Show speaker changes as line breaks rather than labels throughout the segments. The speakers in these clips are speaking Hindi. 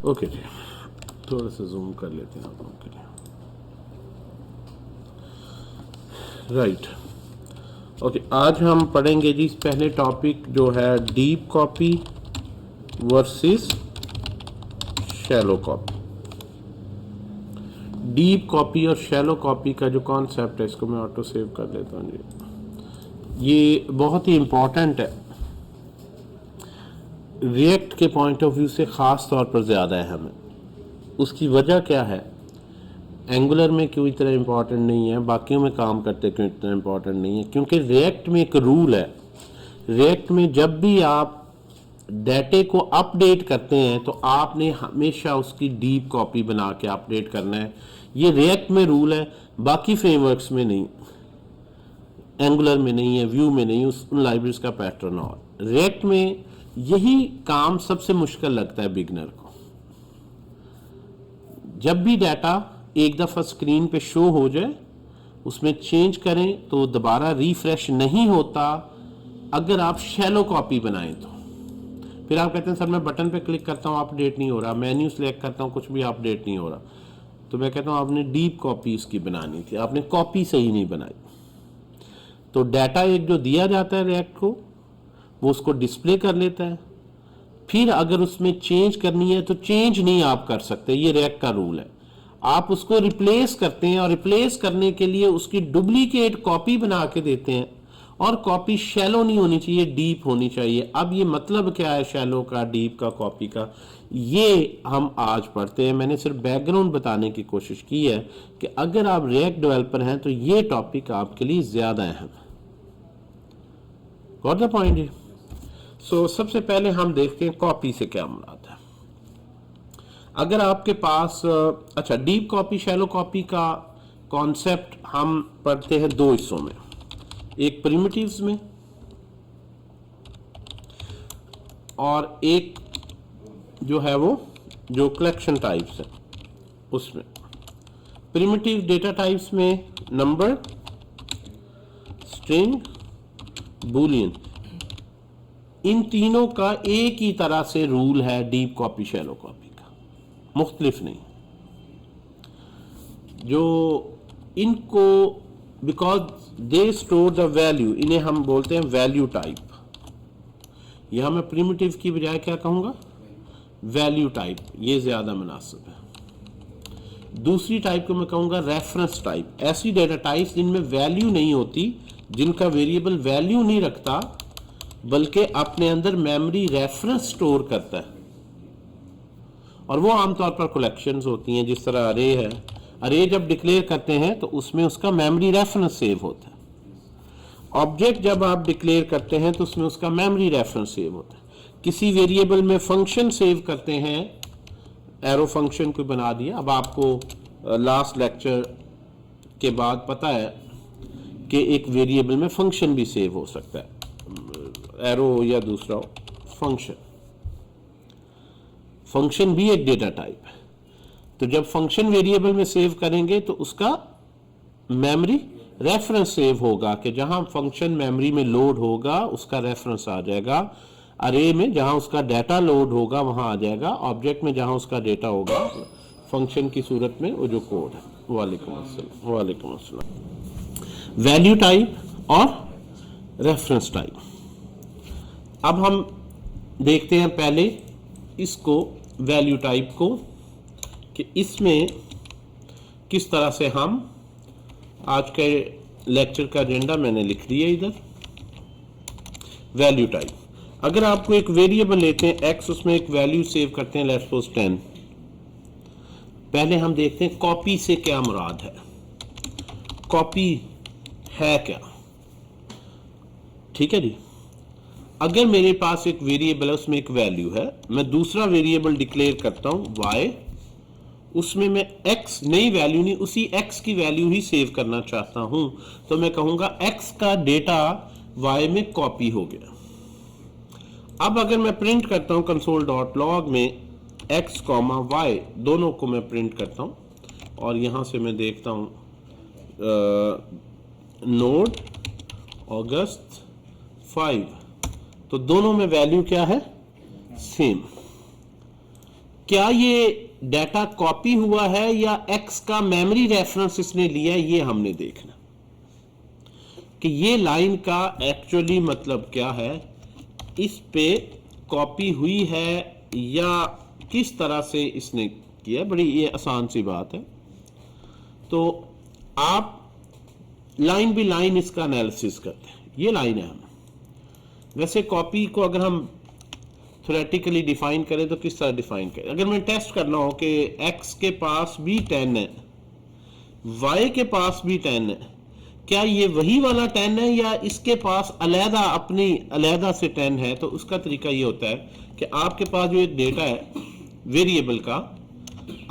ओके जी, थोड़ा सा जूम कर लेते हैं आप लोगों के लिए। राइट, ओके, आज हम पढ़ेंगे जी पहले टॉपिक जो है deep copy versus shallow copy. Deep copy और शैलो कॉपी का जो कॉन्सेप्ट है, इसको मैं ऑटो सेव कर लेता हूँ जी। ये बहुत ही इम्पोर्टेंट है, रिएक्ट के पॉइंट ऑफ व्यू से ख़ास तौर पर ज़्यादा अहम है। उसकी वजह क्या है? एंगुलर में क्यों इतना इम्पॉर्टेंट नहीं है, बाकियों में काम करते क्यों इतना इम्पॉर्टेंट नहीं है? क्योंकि रिएक्ट में एक रूल है। रिएक्ट में जब भी आप डेटे को अपडेट करते हैं तो आपने हमेशा उसकी डीप कॉपी बना के अपडेट करना है। ये रिएक्ट में रूल है, बाकी फ्रेमवर्क्स में नहीं, एंगुलर में नहीं है, व्यू में नहीं, उन लाइब्रेरीज का पैटर्न। और रिएक्ट में यही काम सबसे मुश्किल लगता है बिगनर को। जब भी डाटा एक दफ़ा स्क्रीन पे शो हो जाए, उसमें चेंज करें तो दोबारा रिफ्रेश नहीं होता अगर आप शैलो कॉपी बनाएं तो। फिर आप कहते हैं सर मैं बटन पे क्लिक करता हूँ अपडेट नहीं हो रहा, मेन्यू सेलेक्ट करता हूँ कुछ भी अपडेट नहीं हो रहा। तो मैं कहता हूँ आपने डीप कॉपी इसकी बनानी थी, आपने कॉपी सही नहीं बनाई। तो डाटा एक जो दिया जाता है रिएक्ट को, वो उसको डिस्प्ले कर लेता है। फिर अगर उसमें चेंज करनी है तो चेंज नहीं आप कर सकते, ये रिएक्ट का रूल है। आप उसको रिप्लेस करते हैं और रिप्लेस करने के लिए उसकी डुप्लीकेट कॉपी बना के देते हैं। और कॉपी शैलो नहीं होनी चाहिए, डीप होनी चाहिए। अब ये मतलब क्या है शैलो का, डीप का, कॉपी का, ये हम आज पढ़ते हैं। मैंने सिर्फ बैकग्राउंड बताने की कोशिश की है कि अगर आप रिएक्ट डेवलपर हैं तो ये टॉपिक आपके लिए ज्यादा अहम है। गॉट द पॉइंट जी? सो सबसे पहले हम देखते हैं कॉपी से क्या मुराद है। अगर आपके पास अच्छा, डीप कॉपी शैलो कॉपी का कॉन्सेप्ट हम पढ़ते हैं दो हिस्सों में, एक प्रिमिटिव्स में और एक जो है वो जो कलेक्शन टाइप्स है उसमें। प्रिमिटिव डेटा टाइप्स में नंबर, स्ट्रिंग, बूलियन, इन तीनों का एक ही तरह से रूल है डीप कॉपी शैलो कॉपी का, मुख्तलिफ नहीं। जो इनको because they store the value, इन्हें हम बोलते हैं वैल्यू टाइप। यहां मैं प्रिमिटिव की बजाय क्या कहूंगा? वैल्यू टाइप, ये ज्यादा मुनासिब है। दूसरी टाइप को मैं कहूंगा रेफरेंस टाइप। ऐसी डेटा टाइप्स जिनमें वैल्यू नहीं होती, जिनका वेरिएबल वैल्यू नहीं रखता बल्कि अपने अंदर मेमोरी रेफरेंस स्टोर करता है। और वो आमतौर पर कलेक्शंस होती हैं, जिस तरह अरे है। अरे जब डिक्लेयर करते हैं तो उसमें उसका मेमोरी रेफरेंस सेव होता है। ऑब्जेक्ट जब आप डिक्लेयर करते हैं तो उसमें उसका मेमोरी रेफरेंस सेव होता है। किसी वेरिएबल में फंक्शन सेव करते हैं, एरो फंक्शन को बना दिया। अब आपको लास्ट लेक्चर के बाद पता है कि एक वेरिएबल में फंक्शन भी सेव हो सकता है, एरो हो या दूसरा हो फंक्शन। फंक्शन भी एक डेटा टाइप है। तो जब फंक्शन वेरिएबल में सेव करेंगे तो उसका मेमोरी रेफरेंस सेव होगा कि जहां फंक्शन मेमोरी में लोड होगा उसका रेफरेंस आ जाएगा। अरे में जहां उसका डाटा लोड होगा वहां आ जाएगा। ऑब्जेक्ट में जहां उसका डाटा होगा फंक्शन की सूरत में वो जो कोड है। वालेकुम अस्सलाम, वालेकुम अस्सलाम। वैल्यू टाइप और रेफरेंस टाइप। अब हम देखते हैं पहले इसको, वैल्यू टाइप को, कि इसमें किस तरह से हम, आज के लेक्चर का एजेंडा मैंने लिख दिया इधर। वैल्यू टाइप, अगर आपको एक वेरिएबल लेते हैं x, उसमें एक वैल्यू सेव करते हैं, लेट्स सपोज 10। पहले हम देखते हैं कॉपी से क्या मुराद है, कॉपी है क्या। ठीक है जी। अगर मेरे पास एक वेरिएबल है, उसमें एक वैल्यू है, मैं दूसरा वेरिएबल डिक्लेयर करता हूं y, उसमें मैं x नई वैल्यू नहीं, उसी x की वैल्यू ही सेव करना चाहता हूं, तो मैं कहूंगा x का डेटा y में कॉपी हो गया। अब अगर मैं प्रिंट करता हूं console.log में x, y दोनों को मैं प्रिंट करता हूं, और यहां से मैं देखता हूं नोड अगस्त 5, तो दोनों में वैल्यू क्या है? सेम। क्या ये डाटा कॉपी हुआ है या x का मेमोरी रेफरेंस इसने लिया है, ये हमने देखना कि ये लाइन का एक्चुअली मतलब क्या है, इस पे कॉपी हुई है या किस तरह से इसने किया। बड़ी ये आसान सी बात है। तो आप लाइन बाय लाइन इसका एनालिसिस करते हैं। ये लाइन है, हम वैसे कॉपी को अगर हम थ्योरेटिकली डिफाइन करें तो किस तरह डिफाइन करें। अगर मैं टेस्ट करना हो कि x के पास भी 10 है, y के पास भी 10 है, क्या ये वही वाला 10 है या इसके पास अलहदा अपनी अलहदा से 10 है। तो उसका तरीका ये होता है कि आपके पास जो एक डेटा है वेरिएबल का,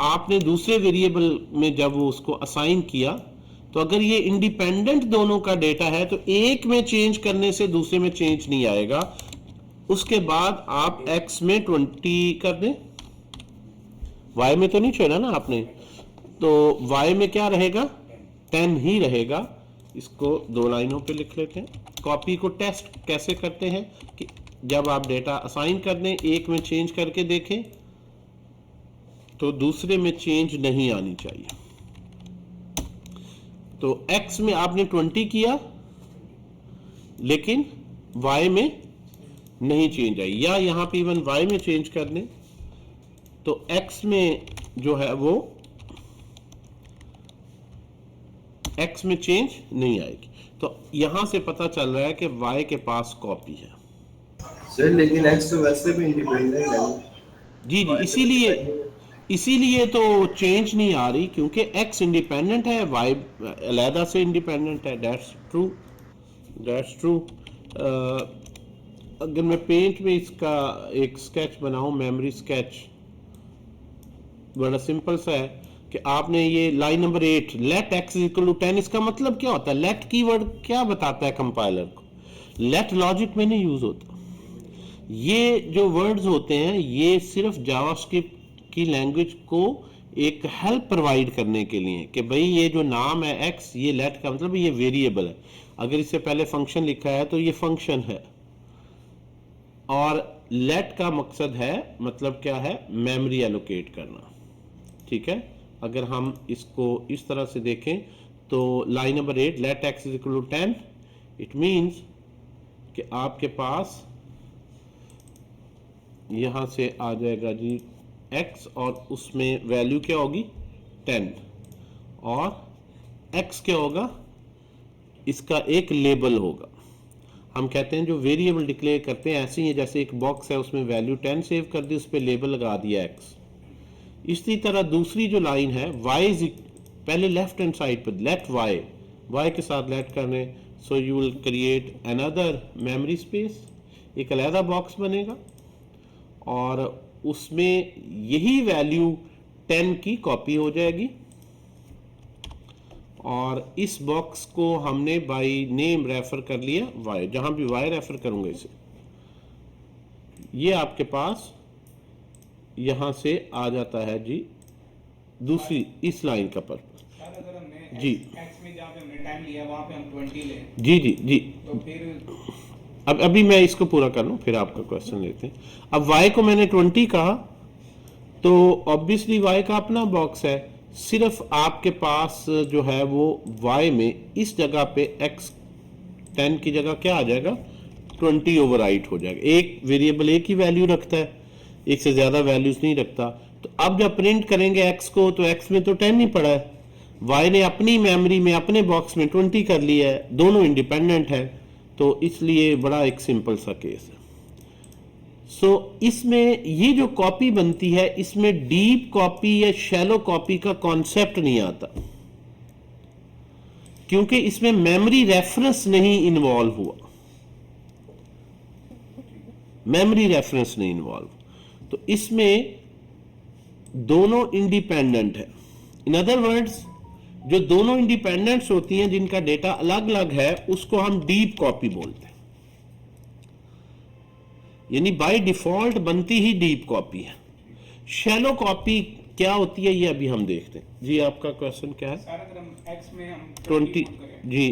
आपने दूसरे वेरिएबल में जब वो उसको असाइन किया, तो अगर ये इंडिपेंडेंट दोनों का डेटा है तो एक में चेंज करने से दूसरे में चेंज नहीं आएगा। उसके बाद आप x में 20 कर दें, y में तो नहीं छोड़ा ना आपने, तो y में क्या रहेगा, 10 ही रहेगा। इसको दो लाइनों पे लिख लेते हैं। कॉपी को टेस्ट कैसे करते हैं कि जब आप डेटा असाइन कर दें, एक में चेंज करके देखें तो दूसरे में चेंज नहीं आनी चाहिए। तो x में आपने 20 किया लेकिन y में नहीं चेंज आई, या यहां पे इवन y में चेंज कर दें तो x में जो है वो x में चेंज नहीं आएगी। तो यहां से पता चल रहा है कि y के पास कॉपी है।
सर लेकिन x तो वैसे भी इंडिपेंडेंट है।
जी इसीलिए तो चेंज नहीं आ रही, क्योंकि x इंडिपेंडेंट है, y अलहदा से इंडिपेंडेंट है। That's true. अगर मैं पेंट में इसका एक स्केच बनाऊं, मेमोरी स्केच, बड़ा सिंपल सा है कि आपने ये line number 8 let x equal to 10, इसका मतलब क्या होता है। लेट कीवर्ड क्या बताता है कंपाइलर को, लेट लॉजिक में नहीं यूज होता। ये जो वर्ड्स होते हैं ये सिर्फ जावास्क्रिप्ट की लैंग्वेज को एक हेल्प प्रोवाइड करने के लिए कि भाई ये जो नाम है x, ये लेट का मतलब ये वेरिएबल है। अगर इससे पहले फंक्शन लिखा है तो ये फंक्शन है, और लेट का मकसद है, मतलब क्या है, मेमोरी एलोकेट करना। ठीक है, अगर हम इसको इस तरह से देखें तो line number 8 let x is equal to 10, it means कि आपके पास यहां से आ जाएगा जी x, और उसमें वैल्यू क्या होगी 10, और x क्या होगा, इसका एक लेबल होगा। हम कहते हैं जो वेरिएबल डिक्लेयर करते हैं ऐसे ही है जैसे एक बॉक्स है, उसमें वैल्यू 10 सेव कर दी, उस पर लेबल लगा दिया x। इसी तरह दूसरी जो लाइन है y, पहले लेफ्ट हैंड साइड पर लेट y के साथ लेट करने, so you will create another memory space, एक अलहदा बॉक्स बनेगा और उसमें यही वैल्यू 10 की कॉपी हो जाएगी। और इस बॉक्स को हमने बाय नेम रेफर कर लिया y, जहां भी y रेफर करूंगा इसे, ये आपके पास यहां से आ जाता है जी दूसरी इस लाइन का पर्पस। जी
x में जहां पे हमने टाइम लिया वहां पे हम 20 ले,
जी
तो फिर
अब अभी मैं इसको पूरा कर लूं फिर आपका क्वेश्चन लेते हैं। अब y को मैंने 20 कहा तो ऑब्वियसली y का अपना बॉक्स है, सिर्फ आपके पास जो है वो y में इस जगह पे x 10 की जगह क्या आ जाएगा 20 ओवरराइट हो जाएगा। एक वेरिएबल एक ही वैल्यू रखता है, एक से ज्यादा वैल्यूज नहीं रखता। तो अब जब प्रिंट करेंगे x को तो x में तो 10 ही पड़ा है, y ने अपनी मेमोरी में अपने बॉक्स में 20 कर लिया है, दोनों इंडिपेंडेंट है, तो इसलिए बड़ा एक सिंपल सा केस है। सो इसमें ये जो कॉपी बनती है इसमें डीप कॉपी या शैलो कॉपी का कॉन्सेप्ट नहीं आता, क्योंकि इसमें मेमोरी रेफरेंस नहीं इन्वॉल्व हुआ, मेमोरी रेफरेंस नहीं इन्वॉल्व। तो इसमें दोनों इंडिपेंडेंट है। इन अदर वर्ड्स जो दोनों इंडिपेंडेंट्स होती हैं जिनका डेटा अलग अलग है उसको हम डीप कॉपी बोलते हैं, यानी बाय डिफॉल्ट बनती ही डीप कॉपी है। शैलो कॉपी क्या होती है ये अभी हम देखते हैं। जी आपका क्वेश्चन क्या है?
सर अगर हम x में हम
20
करें
जी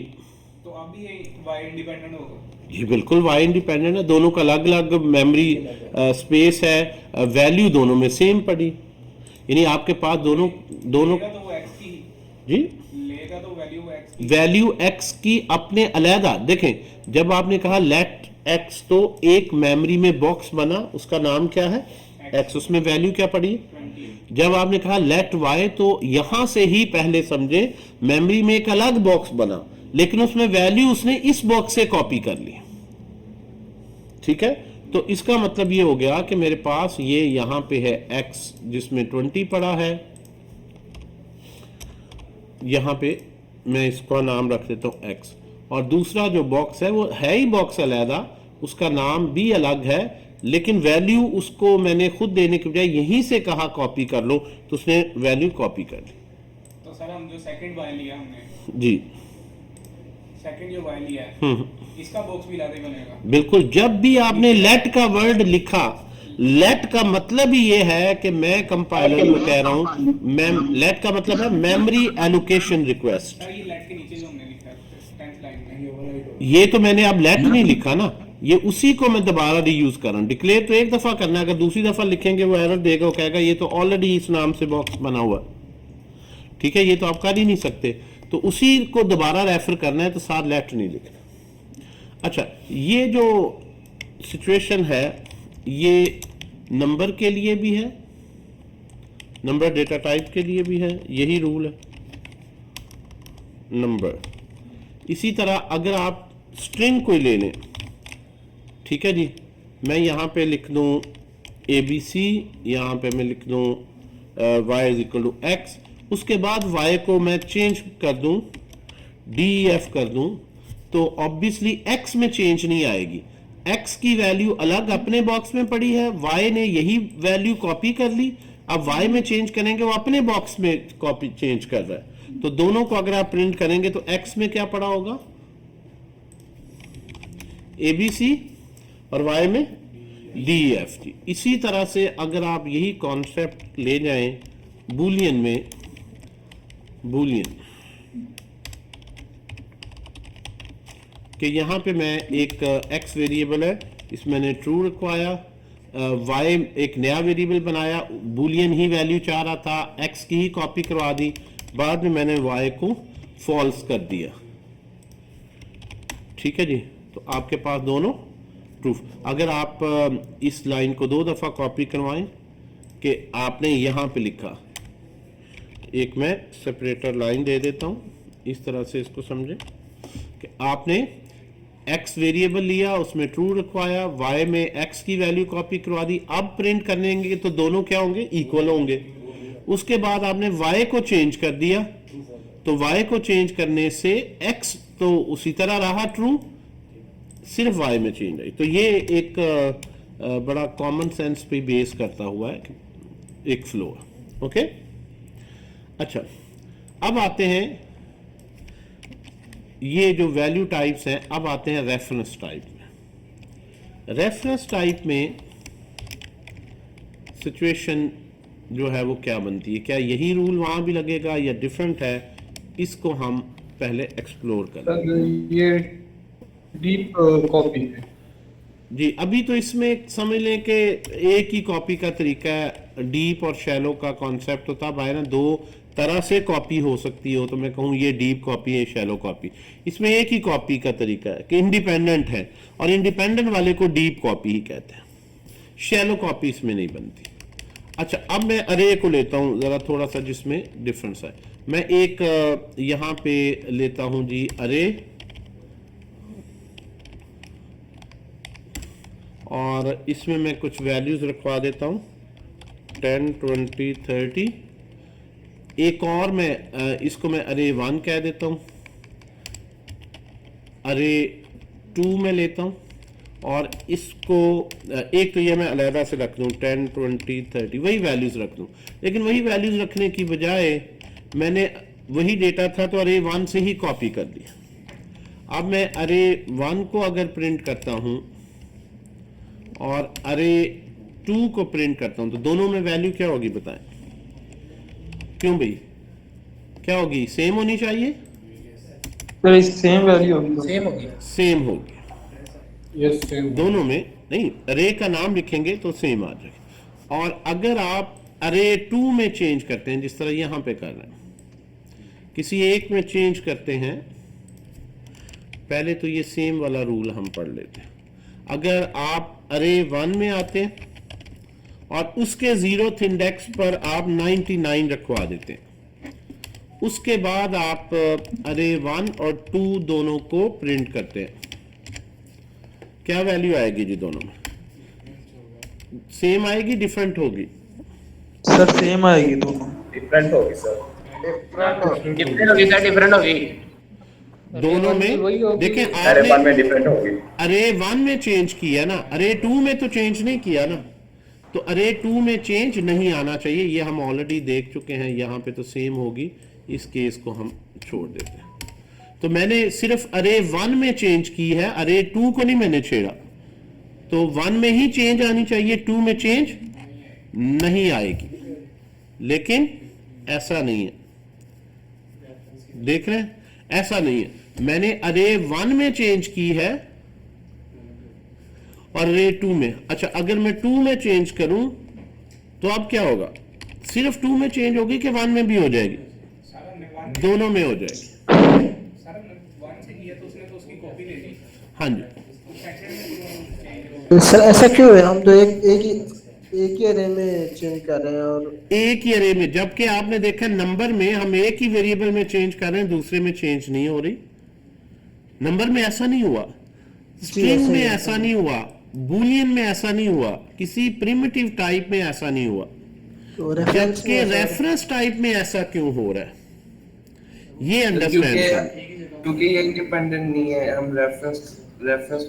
तो अभी ये y इंडिपेंडेंट होगा।
जी बिल्कुल, वाई इंडिपेंडेंट है, दोनों का अलग अलग मेमोरी स्पेस है, वैल्यू दोनों में सेम पड़ी, यानी आपके पास दोनों
लेगा तो वो x की
जी
लेगा तो वैल्यू x की
वैल्यू x की अपने अलहदा देखें। जब आपने कहा लेट x, तो एक मेमोरी में बॉक्स बना, उसका नाम क्या है x, उसमें वैल्यू क्या पड़ी
20।
जब आपने कहा लेट y, तो यहां से ही पहले समझे मेमोरी में एक अलग बॉक्स बना, लेकिन उसमें वैल्यू उसने इस बॉक्स से कॉपी कर ली, ठीक है। तो इसका मतलब ये हो गया कि मेरे पास ये यहां पे है x जिसमें 20 पड़ा है, यहां पे मैं इसका नाम रख देता हूं x, और दूसरा जो बॉक्स है वो है ही बॉक्स अलहदा, उसका नाम भी अलग है, लेकिन वैल्यू उसको मैंने खुद देने के बजाय यहीं से कहा कॉपी कर लो, तो उसने वैल्यू कॉपी कर ली।
तो सर हम जो सेकंड वाई लिया हमने,
जी
सेकंड जो वाई लिया है इसका बॉक्स भी लाते बनेगा।
बिल्कुल, जब भी आपने लेट का वर्ड लिखा, लेट का मतलब ही ये है कि मैं कंपाइलर को कह रहा हूं, मैं लेट का मतलब है मेमोरी एलोकेशन रिक्वेस्ट।
सर ये लेट के नीचे जो हमने लिखा है 10th लाइन में,
ये तो मैंने अब लेट नहीं लिखा ना, ये उसी को मैं दोबारा रीयूज कर रहा हूं। डिक्लेयर तो एक दफा करना है, अगर दूसरी दफा लिखेंगे वो एरर देगा, वो कहेगा ये तो ऑलरेडी इस नाम से बॉक्स बना हुआ, ठीक है, ये तो आप कर ही नहीं सकते, तो उसी को दोबारा रेफर करना है, तो साथ लेट नहीं लिखना। अच्छा, ये जो सिचुएशन है ये नंबर के लिए भी है, नंबर डेटा टाइप के लिए भी है, यही रूल है नंबर। इसी तरह अगर आप स्ट्रिंग कोई ले लें, ठीक है जी, मैं यहां पे लिख दूं ABC, यहां पे मैं लिख दूं y is equal to x, उसके बाद y को मैं चेंज कर दूं DEF कर दूं, तो ऑब्वियसली x में चेंज नहीं आएगी, x की वैल्यू अलग अपने बॉक्स में पड़ी है, y ने यही वैल्यू कॉपी कर ली, अब y में चेंज करेंगे वो अपने बॉक्स में कॉपी चेंज कर रहा है, तो दोनों को अगर आप प्रिंट करेंगे तो x में क्या पड़ा होगा ABC और y में DEF। इसी तरह से अगर आप यही कॉन्सेप्ट ले जाएं बूलियन में, बूलियन कि यहां पे मैं एक x वेरिएबल है, इसमें मैंने ट्रू रखवाया, y एक नया वेरिएबल बनाया, बूलियन ही वैल्यू चाह रहा था, x की ही कॉपी करवा दी, बाद में मैंने y को फॉल्स कर दिया, ठीक है जी। तो आपके पास दोनों प्रूफ, अगर आप इस लाइन को 2 दफा कॉपी करवाएं कि आपने यहां पे लिखा, एक मैं सेपरेटर लाइन दे देता हूं, इस तरह से इसको समझें कि आपने x वेरिएबल लिया, उसमें ट्रू रखवाया, y में x की वैल्यू कॉपी करवा दी, अब प्रिंट करनेंगे तो दोनों क्या होंगे इक्वल होंगे, उसके बाद आपने y को चेंज कर दिया, तो y को चेंज करने से x तो उसी तरह रहा ट्रू, सिर्फ y में चेंज आई। तो ये एक बड़ा कॉमन सेंस पे बेस करता हुआ है एक फ्लो है, ओके। अच्छा, अब आते हैं ये जो वैल्यू टाइप्स हैं, अब आते हैं रेफरेंस टाइप में। रेफरेंस टाइप में सिचुएशन जो है वो क्या बनती है, क्या यही रूल वहां भी लगेगा या डिफरेंट है, इसको हम पहले एक्सप्लोर करें।
सर ये डीप कॉपी है
जी, अभी तो इसमें समझ लें कि एक ही कॉपी का तरीका है, डीप और शैलो का कॉन्सेप्ट तो तब आए ना, 2 तरह से कॉपी हो सकती हो, तो मैं कहूँ ये डीप कॉपी है, शैलो कॉपी, इसमें एक ही कॉपी का तरीका है कि इंडिपेंडेंट है, और इंडिपेंडेंट वाले को डीप कॉपी ही कहते हैं, शैलो कॉपी इसमें नहीं बनती। अच्छा, अब मैं अरे को लेता हूँ ज़रा थोड़ा सा जिसमें डिफरेंस है, मैं एक यहाँ पे लेता हूँ जी अरे, और इसमें मैं कुछ वैल्यूज रखवा देता हूँ 10, 20, 30, एक और मैं इसको मैं अरे 1 कह देता हूँ, अरे 2 में लेता हूँ, और इसको एक तो ये मैं अलहदा से रख दूँ 10, 20, 30, वही वैल्यूज रख दूँ, लेकिन वही वैल्यूज रखने की बजाय मैंने वही डेटा था तो अरे 1 से ही कॉपी कर दिया। अब मैं अरे 1 को अगर प्रिंट करता हूँ और अरे 2 को प्रिंट करता हूँ, तो दोनों में वैल्यू क्या होगी बताएं, क्यों भाई क्या होगी, सेम होनी चाहिए,
सर, सेम वैल्यू होगी,
सेम होगी।
सेम होगी,
यस सेम
दोनों में नहीं, अरे का नाम लिखेंगे तो सेम आ जाएगा। और अगर आप अरे 2 में चेंज करते हैं, जिस तरह यहां पे कर रहे हैं, किसी एक में चेंज करते हैं, पहले तो ये सेम वाला रूल हम पढ़ लेते हैं। अगर आप अरे 1 में आते हैं और उसके 0th इंडेक्स पर आप 99 रखवा देते हैं, उसके बाद आप अरे 1 और 2 दोनों को प्रिंट करते हैं, क्या वैल्यू आएगी जी? दोनों में सेम आएगी, डिफरेंट होगी?
सर सेम आएगी दोनों।
डिफरेंट होगी सर।
डिफरेंट होगी सर, डिफरेंट होगी।
दोनों में देखें,
अरे
आपने
1 में डिफरेंट होगी।
अरे 1 में चेंज किया ना, अरे 2 में तो चेंज नहीं किया ना, तो अरे 2 में चेंज नहीं आना चाहिए, ये हम ऑलरेडी देख चुके हैं। यहां पे तो सेम होगी, इस केस को हम छोड़ देते हैं। तो मैंने सिर्फ अरे 1 में चेंज की है, अरे 2 को नहीं मैंने छेड़ा, तो 1 में ही चेंज आनी चाहिए, 2 में चेंज नहीं आएगी। लेकिन ऐसा नहीं है, देख रहे हैं, ऐसा नहीं है। मैंने अरे 1 में चेंज की है और अरे 2 में। अच्छा, अगर मैं 2 में चेंज करूं तो अब क्या होगा? सिर्फ 2 में चेंज होगी कि 1 में भी हो जाएगी? दोनों में हो जाएगी।
सर 1 से किया तो उसने तो उसकी कॉपी ले ली,
हाँ जी,
सेकंड में
सर ऐसा क्यों है? हम तो एक ही अरे में चेंज कर रहे हैं और
एक ही अरे में, जबकि आपने देखा नंबर में हम एक ही वेरिएबल में चेंज कर रहे हैं, दूसरे में चेंज नहीं हो रही। नंबर में ऐसा नहीं हुआ, स्ट्रिंग में ऐसा नहीं हुआ, बूलियन में ऐसा नहीं हुआ, किसी प्रिमिटिव टाइप में ऐसा नहीं हुआ,
तो रेफरेंस
जबकि रेफरेंस टाइप में ऐसा क्यों हो रहा है? ये अंडरस्टैंड करना।
क्योंकि ये इंडिपेंडेंट नहीं है, हम रेफरेंस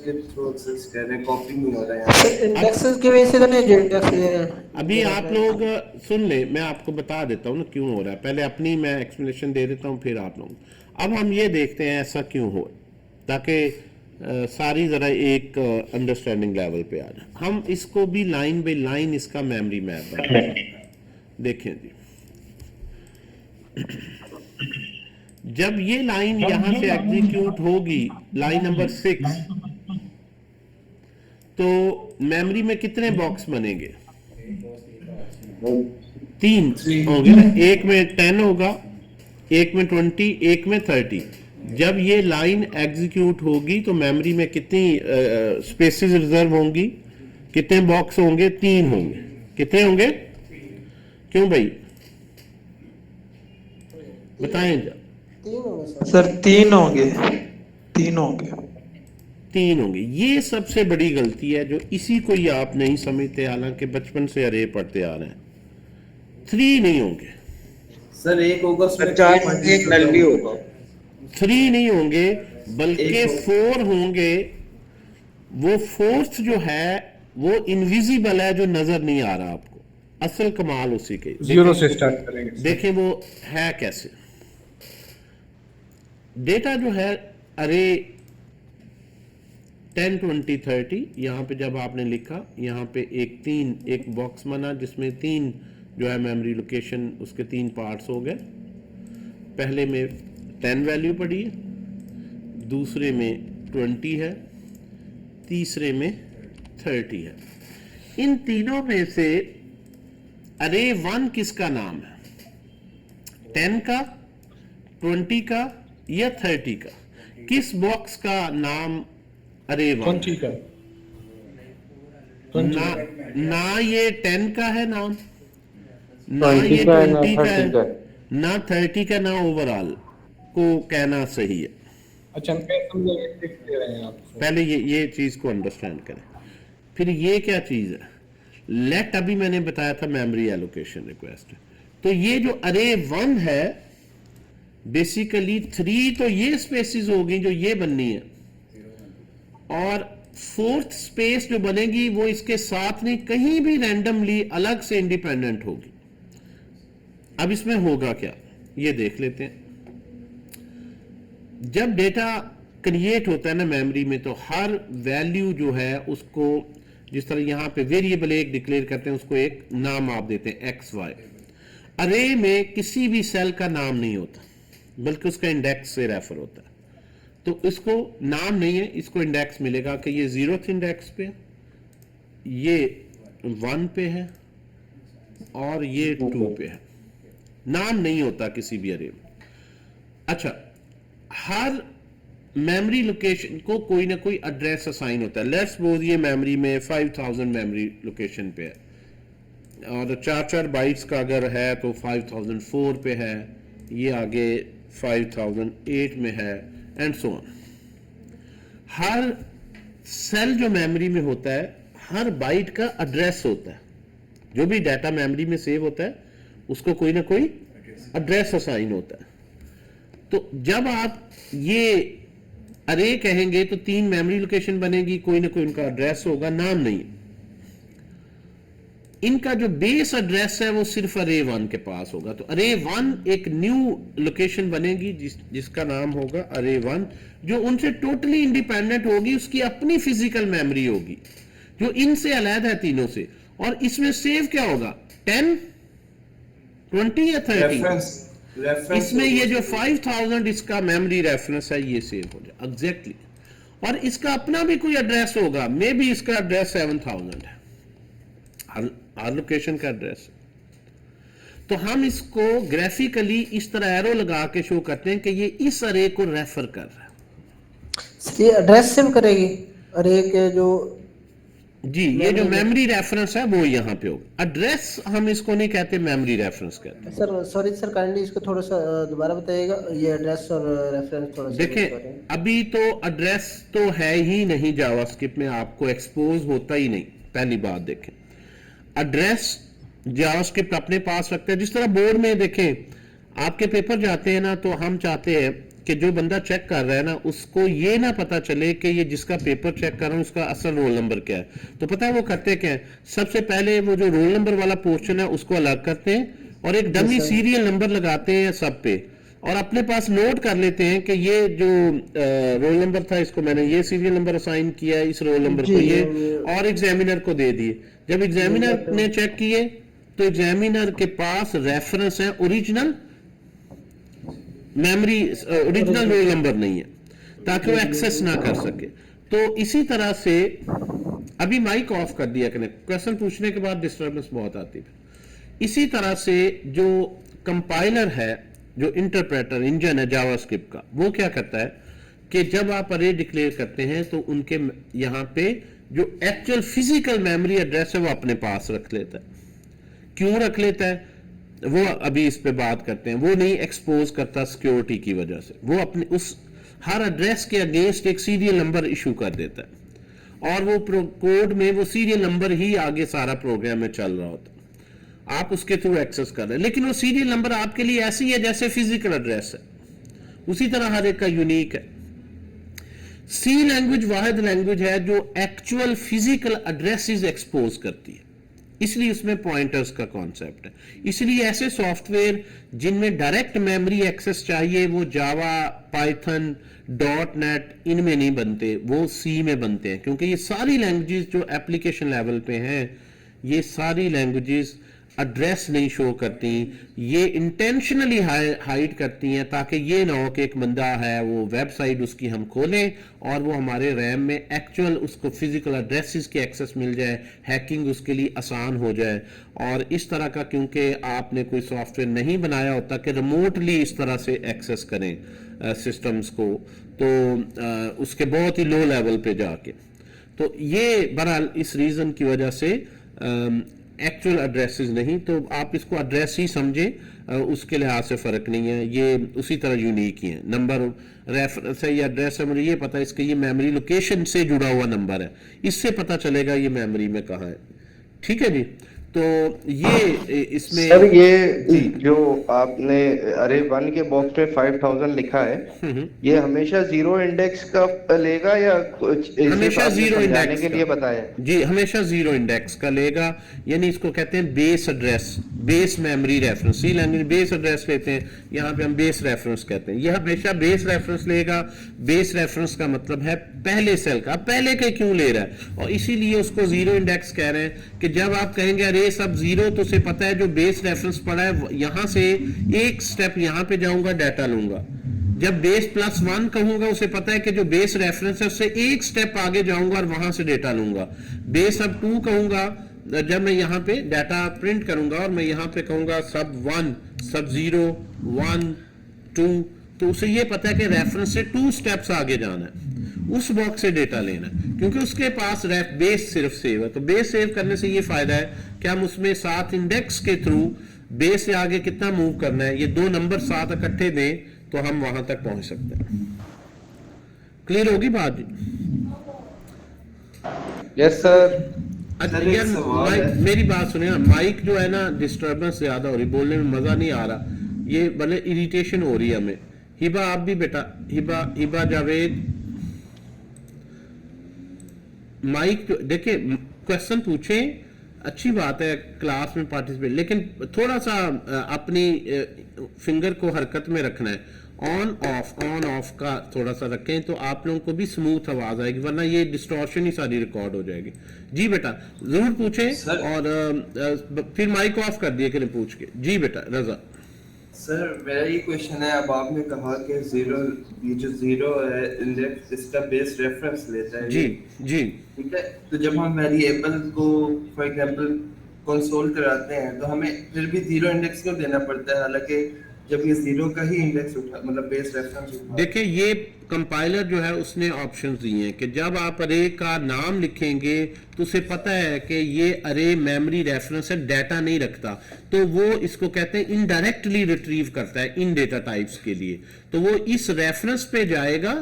के थ्रू एक्सेस कर रहे हैं, कॉपी नहीं हो रहा है यहाँ।
इंडेक्सेस की वजह से तो नहीं, जो इंडेक्स
अभी आप लोग सुन ले, मैं आपको बता देता हूँ ना क्यों हो रहा है। पहले अपनी मैं एक्सप्लेनेशन दे देता हूँ, फिर आप लोग। अब हम ये देखते हैं ऐसा क्यों हो, ताकि सारी जरा एक अंडरस्टैंडिंग लेवल पे आ जाए। हम इसको भी लाइन बाई लाइन इसका मेमोरी मैप बनाते हैं। देखें जी, जब ये लाइन यहां से एग्जीक्यूट होगी, लाइन नंबर 6, तो मेमोरी में कितने बॉक्स बनेंगे? 3 होंगे ना। एक में 10 होगा, एक में 20, एक में 30। जब ये लाइन एग्जीक्यूट होगी तो मेमोरी में कितनी स्पेसेस रिजर्व होंगी? कितने बॉक्स होंगे? 3 होंगे। कितने होंगे? क्यों भाई बताएं जा।
सर 3 होंगे।
3 होंगे। ये सबसे बड़ी गलती है, जो इसी को ही आप नहीं समझते, हालांकि बचपन से अरे पढ़ते आ रहे हैं। 3 नहीं होंगे
सर एक होगा, उसमें
एक नल भी होगा।
3 नहीं होंगे, बल्कि 4 होंगे। वो 4th जो है वो इनविजिबल है, जो नजर नहीं आ रहा आपको। असल कमाल उसी के।
0 से स्टार्ट करेंगे।
देखें वो है कैसे। डेटा जो है अरे 10, 20, 30, यहां पे जब आपने लिखा, यहां पे एक बॉक्स बना जिसमें 3 जो है मेमोरी लोकेशन, उसके 3 पार्ट्स हो गए। पहले में 10 वैल्यू पड़ी है, दूसरे में 20 है, तीसरे में 30 है। इन तीनों में से अरे 1 किसका नाम है? 10 का, 20 का या 30 का? किस बॉक्स का नाम अरे 1?
20 का।
ना ये 10 का है नाम, ना ये 20 का है, ना 30 का, ना ओवरऑल को कहना सही है।
अच्छा, मैं समझ रहे हैं आप।
पहले ये चीज को अंडरस्टैंड करें। फिर ये क्या चीज है? लेट अभी मैंने बताया था मेमोरी एलोकेशन रिक्वेस्ट। तो ये जो अरे 1 है, बेसिकली 3 तो ये स्पेसिस होगी जो ये बननी है, और 4th स्पेस जो बनेगी वो इसके साथ नहीं, कहीं भी रैंडमली अलग से इंडिपेंडेंट होगी। अब इसमें होगा क्या, ये देख लेते हैं। जब डेटा क्रिएट होता है ना मेमोरी में, तो हर वैल्यू जो है उसको, जिस तरह यहां पे वेरिएबल एक डिक्लेयर करते हैं, उसको एक नाम आप देते हैं XY। अरे में किसी भी सेल का नाम नहीं होता, बल्कि उसका इंडेक्स से रेफर होता है। तो इसको नाम नहीं है, इसको इंडेक्स मिलेगा कि ये 0th इंडेक्स पे, ये 1 पे है और ये 2 पे है। नाम नहीं होता किसी भी अरे में। अच्छा, हर मेमोरी लोकेशन को कोई ना कोई एड्रेस असाइन होता है। लेट्स सपोज ये मेमोरी में 5000 मेमोरी लोकेशन पे है और 4 बाइट्स का अगर है तो 5004 पे है, ये आगे 5008 में है एंड सो ऑन। हर सेल जो मेमोरी में होता है, हर बाइट का एड्रेस होता है। जो भी डाटा मेमोरी में सेव होता है उसको कोई ना कोई एड्रेस असाइन होता है। तो जब आप ये अरे कहेंगे तो 3 मेमोरी लोकेशन बनेगी, कोई ना कोई उनका एड्रेस होगा, नाम नहीं। इनका जो बेस एड्रेस है वो सिर्फ अरे 1 के पास होगा। तो अरे 1 एक न्यू लोकेशन बनेगी जिसका नाम होगा अरे 1, जो उनसे टोटली इंडिपेंडेंट होगी, उसकी अपनी फिजिकल मेमोरी होगी जो इनसे अलग है तीनों से। और इसमें सेव क्या होगा, 10, 20 या 30? इसमें ये जो 5000 इसका मेमोरी रेफरेंस है ये सेव हो जाए एग्जैक्टली। और इसका अपना भी कोई एड्रेस होगा, मे बी इसका एड्रेस 7000 है, हर लोकेशन का एड्रेस। तो हम इसको ग्राफिकली इस तरह एरो लगा के शो करते हैं कि ये इस अरे को रेफर कर रहा है।
ये एड्रेस सेव करेगी अरे के जो
जी, ये जो मेमोरी रेफरेंस है वो यहाँ पे होगा। एड्रेस हम इसको नहीं कहते, मेमोरी रेफरेंस कहते हैं।
सर सॉरी सर, काइंडली इसको थोड़ा सा दोबारा बताइएगा, ये एड्रेस और रेफरेंस थोड़ा सा।
देखें, अभी तो एड्रेस तो है ही नहीं जावास्क्रिप्ट में, आपको एक्सपोज होता ही नहीं। पहली बात देखें, एड्रेस जावास्क्रिप्ट अपने पास रखते हैं। जिस तरह बोर्ड में देखें, आपके पेपर जाते हैं ना, तो हम चाहते हैं कि जो बंदा चेक कर रहा है ना, उसको ये ना पता चले कि ये जिसका पेपर चेक कर रहा है उसका असल रोल नंबर क्या है। तो पता है वो करते क्या है, सबसे पहले वो जो रोल नंबर वाला पोर्शन है उसको अलग करते हैं और एक डमी सीरियल नंबर लगाते हैं सब पे, और अपने पास नोट कर लेते हैं कि ये जो रोल नंबर था इसको मैंने ये सीरियल नंबर असाइन किया है, इस रोल नंबर को ये, और एग्जामिनर को दे दिए। जब एग्जामिनर ने चेक किए तो एग्जामिनर के पास रेफरेंस है original memory, original roll number नहीं है, ताकि वो एक्सेस ना कर सके। तो इसी तरह से अभी माइक ऑफ कर दिया, क्वेश्चन पूछने के बाद डिस्टर्बेंस बहुत आती है। इसी तरह से जो कंपाइलर है, जो इंटरप्रेटर इंजन है जावास्क्रिप्ट का, वो क्या करता है कि जब आप अरे डिक्लेयर करते हैं तो उनके यहाँ पे जो एक्चुअल फिजिकल मेमोरी एड्रेस है वो अपने पास रख लेता है। क्यों रख लेता है वो अभी इस पे बात करते हैं। वो नहीं एक्सपोज करता सिक्योरिटी की वजह से, वो अपने उस हर एड्रेस के अगेंस्ट एक सीरियल नंबर इशू कर देता है और वो कोड में वो सीरियल नंबर ही आगे सारा प्रोग्राम में चल रहा होता है, आप उसके थ्रू एक्सेस कर रहे हैं। लेकिन वो सीरियल नंबर आपके लिए ऐसी है जैसे फिजिकल एड्रेस है, उसी तरह हर एक का यूनिक है। सी लैंग्वेज वाहिद लैंग्वेज है जो एक्चुअल फिजिकल एड्रेसेस एक्सपोज करती है, इसलिए उसमें पॉइंटर्स का कॉन्सेप्ट है। इसलिए ऐसे सॉफ्टवेयर जिनमें डायरेक्ट मेमोरी एक्सेस चाहिए वो जावा, पाइथन, .NET इनमें नहीं बनते, वो सी में बनते हैं, क्योंकि ये सारी लैंग्वेजेस जो एप्लीकेशन लेवल पे हैं, ये सारी लैंग्वेजेस एड्रेस नहीं शो करती, ये इंटेंशनली हाइड करती हैं ताकि ये ना हो कि एक बंदा है वो वेबसाइट उसकी हम खोलें और वो हमारे रैम में एक्चुअल उसको फिजिकल एड्रेसेस की एक्सेस मिल जाए, हैकिंग उसके लिए आसान हो जाए। और इस तरह का क्योंकि आपने कोई सॉफ्टवेयर नहीं बनाया होता कि रिमोटली इस तरह से एक्सेस करें सिस्टम्स को, तो उसके बहुत ही लो लेवल पे जाके, तो ये बहरहाल इस रीज़न की वजह से एक्चुअल एड्रेसेस नहीं, तो आप इसको एड्रेस ही समझें, उसके लिहाज से फ़र्क नहीं है, ये उसी तरह यूनिक ही है। नंबर रेफरेंस है या एड्रेस है, मुझे ये पता है इसके ये मेमोरी लोकेशन से जुड़ा हुआ नंबर है, इससे पता चलेगा ये मेमोरी में कहाँ है। ठीक है जी, तो ये इसमें
सर ये जो आपने अरे 1 के बॉक्स में 5000 लिखा है, ये हमेशा 0 इंडेक्स का लेगा या कुछ
हमेशा 0 इंडेक्स
के लिए बताया?
जी, हमेशा 0 इंडेक्स का लेगा, यानी इसको कहते हैं base address, base memory reference. C language base address लेते हैं, यहाँ पे हम बेस रेफरेंस कहते हैं। यह हमेशा बेस रेफरेंस लेगा। बेस रेफरेंस का मतलब है पहले सेल का, पहले के क्यों ले रहा है, और इसीलिए उसको 0 इंडेक्स कह रहे हैं कि जब आप कहेंगे अरे सब 0, तो उसे पता है जो बेस रेफरेंस पड़ा है यहाँ से एक स्टेप यहाँ पे जाऊंगा, डाटा लूंगा। जब बेस +1 कहूंगा उसे पता है कि जो बेस रेफरेंस है उससे एक स्टेप आगे जाऊंगा और वहां से डेटा लूंगा। बेस अब 2 कहूंगा, जब मैं यहाँ पे डाटा प्रिंट करूंगा और मैं यहाँ पे कहूंगा सब 1 सब 0 1 2, तो उसे ये पता है कि रेफरेंस से 2 स्टेप्स आगे जाना है, उस बॉक्स से डेटा लेना है, क्योंकि उसके पास बेस सिर्फ सेव है। तो बेस सेव करने से ये फायदा है कि हम उसमें 7 इंडेक्स के थ्रू बेस से आगे कितना मूव करना है, ये 2 नंबर 7 इकट्ठे दें तो हम वहां तक पहुंच सकते हैं। क्लियर होगी बात जी?
Yes sir.
अच्छा
सर, एक
यार
सवाल
माइक,
है।
मेरी बात सुनिए ना, माइक जो है ना डिस्टर्बेंस ज्यादा हो रही, बोलने में मजा नहीं आ रहा, ये भले इरिटेशन हो रही है हमें। हिबा आप भी बेटा, हिबा जावेद, माइक देखिए, क्वेश्चन पूछें, अच्छी बात है क्लास में पार्टिसिपेट, लेकिन थोड़ा सा अपनी फिंगर को हरकत में रखना है, ऑन ऑफ का थोड़ा सा रखें तो आप लोगों को भी स्मूथ आवाज आएगी, वरना ये डिस्टॉर्शन ही सारी रिकॉर्ड हो जाएगी। जी बेटा जरूर पूछें
सर।
और फिर माइक ऑफ कर दिए कि पूछ के। जी बेटा रजा।
सर मेरा ये क्वेश्चन है, अब आपने कहा कि जीरो, ये जो जीरो है इंडेक्स, इसका बेस रेफरेंस लेता है।
जी जी
ठीक है, तो जब हम वेरिएबल को फॉर एग्जांपल कंसोल कराते हैं तो हमें फिर भी जीरो इंडेक्स क्यों देना पड़ता है, हालांकि जब ये जीरो का ही इंडेक्स उठा, मतलब बेस रेफरेंस उठा।
देखिए ये कंपाइलर जो है उसने ऑप्शंस दिए हैं कि जब आप अरे का नाम लिखेंगे तो उसे पता है कि ये अरे मेमोरी रेफरेंस है, डाटा नहीं रखता, तो वो इसको कहते हैं इनडायरेक्टली रिट्रीव करता है इन डेटा टाइप्स के लिए। तो वो इस रेफरेंस पे जाएगा,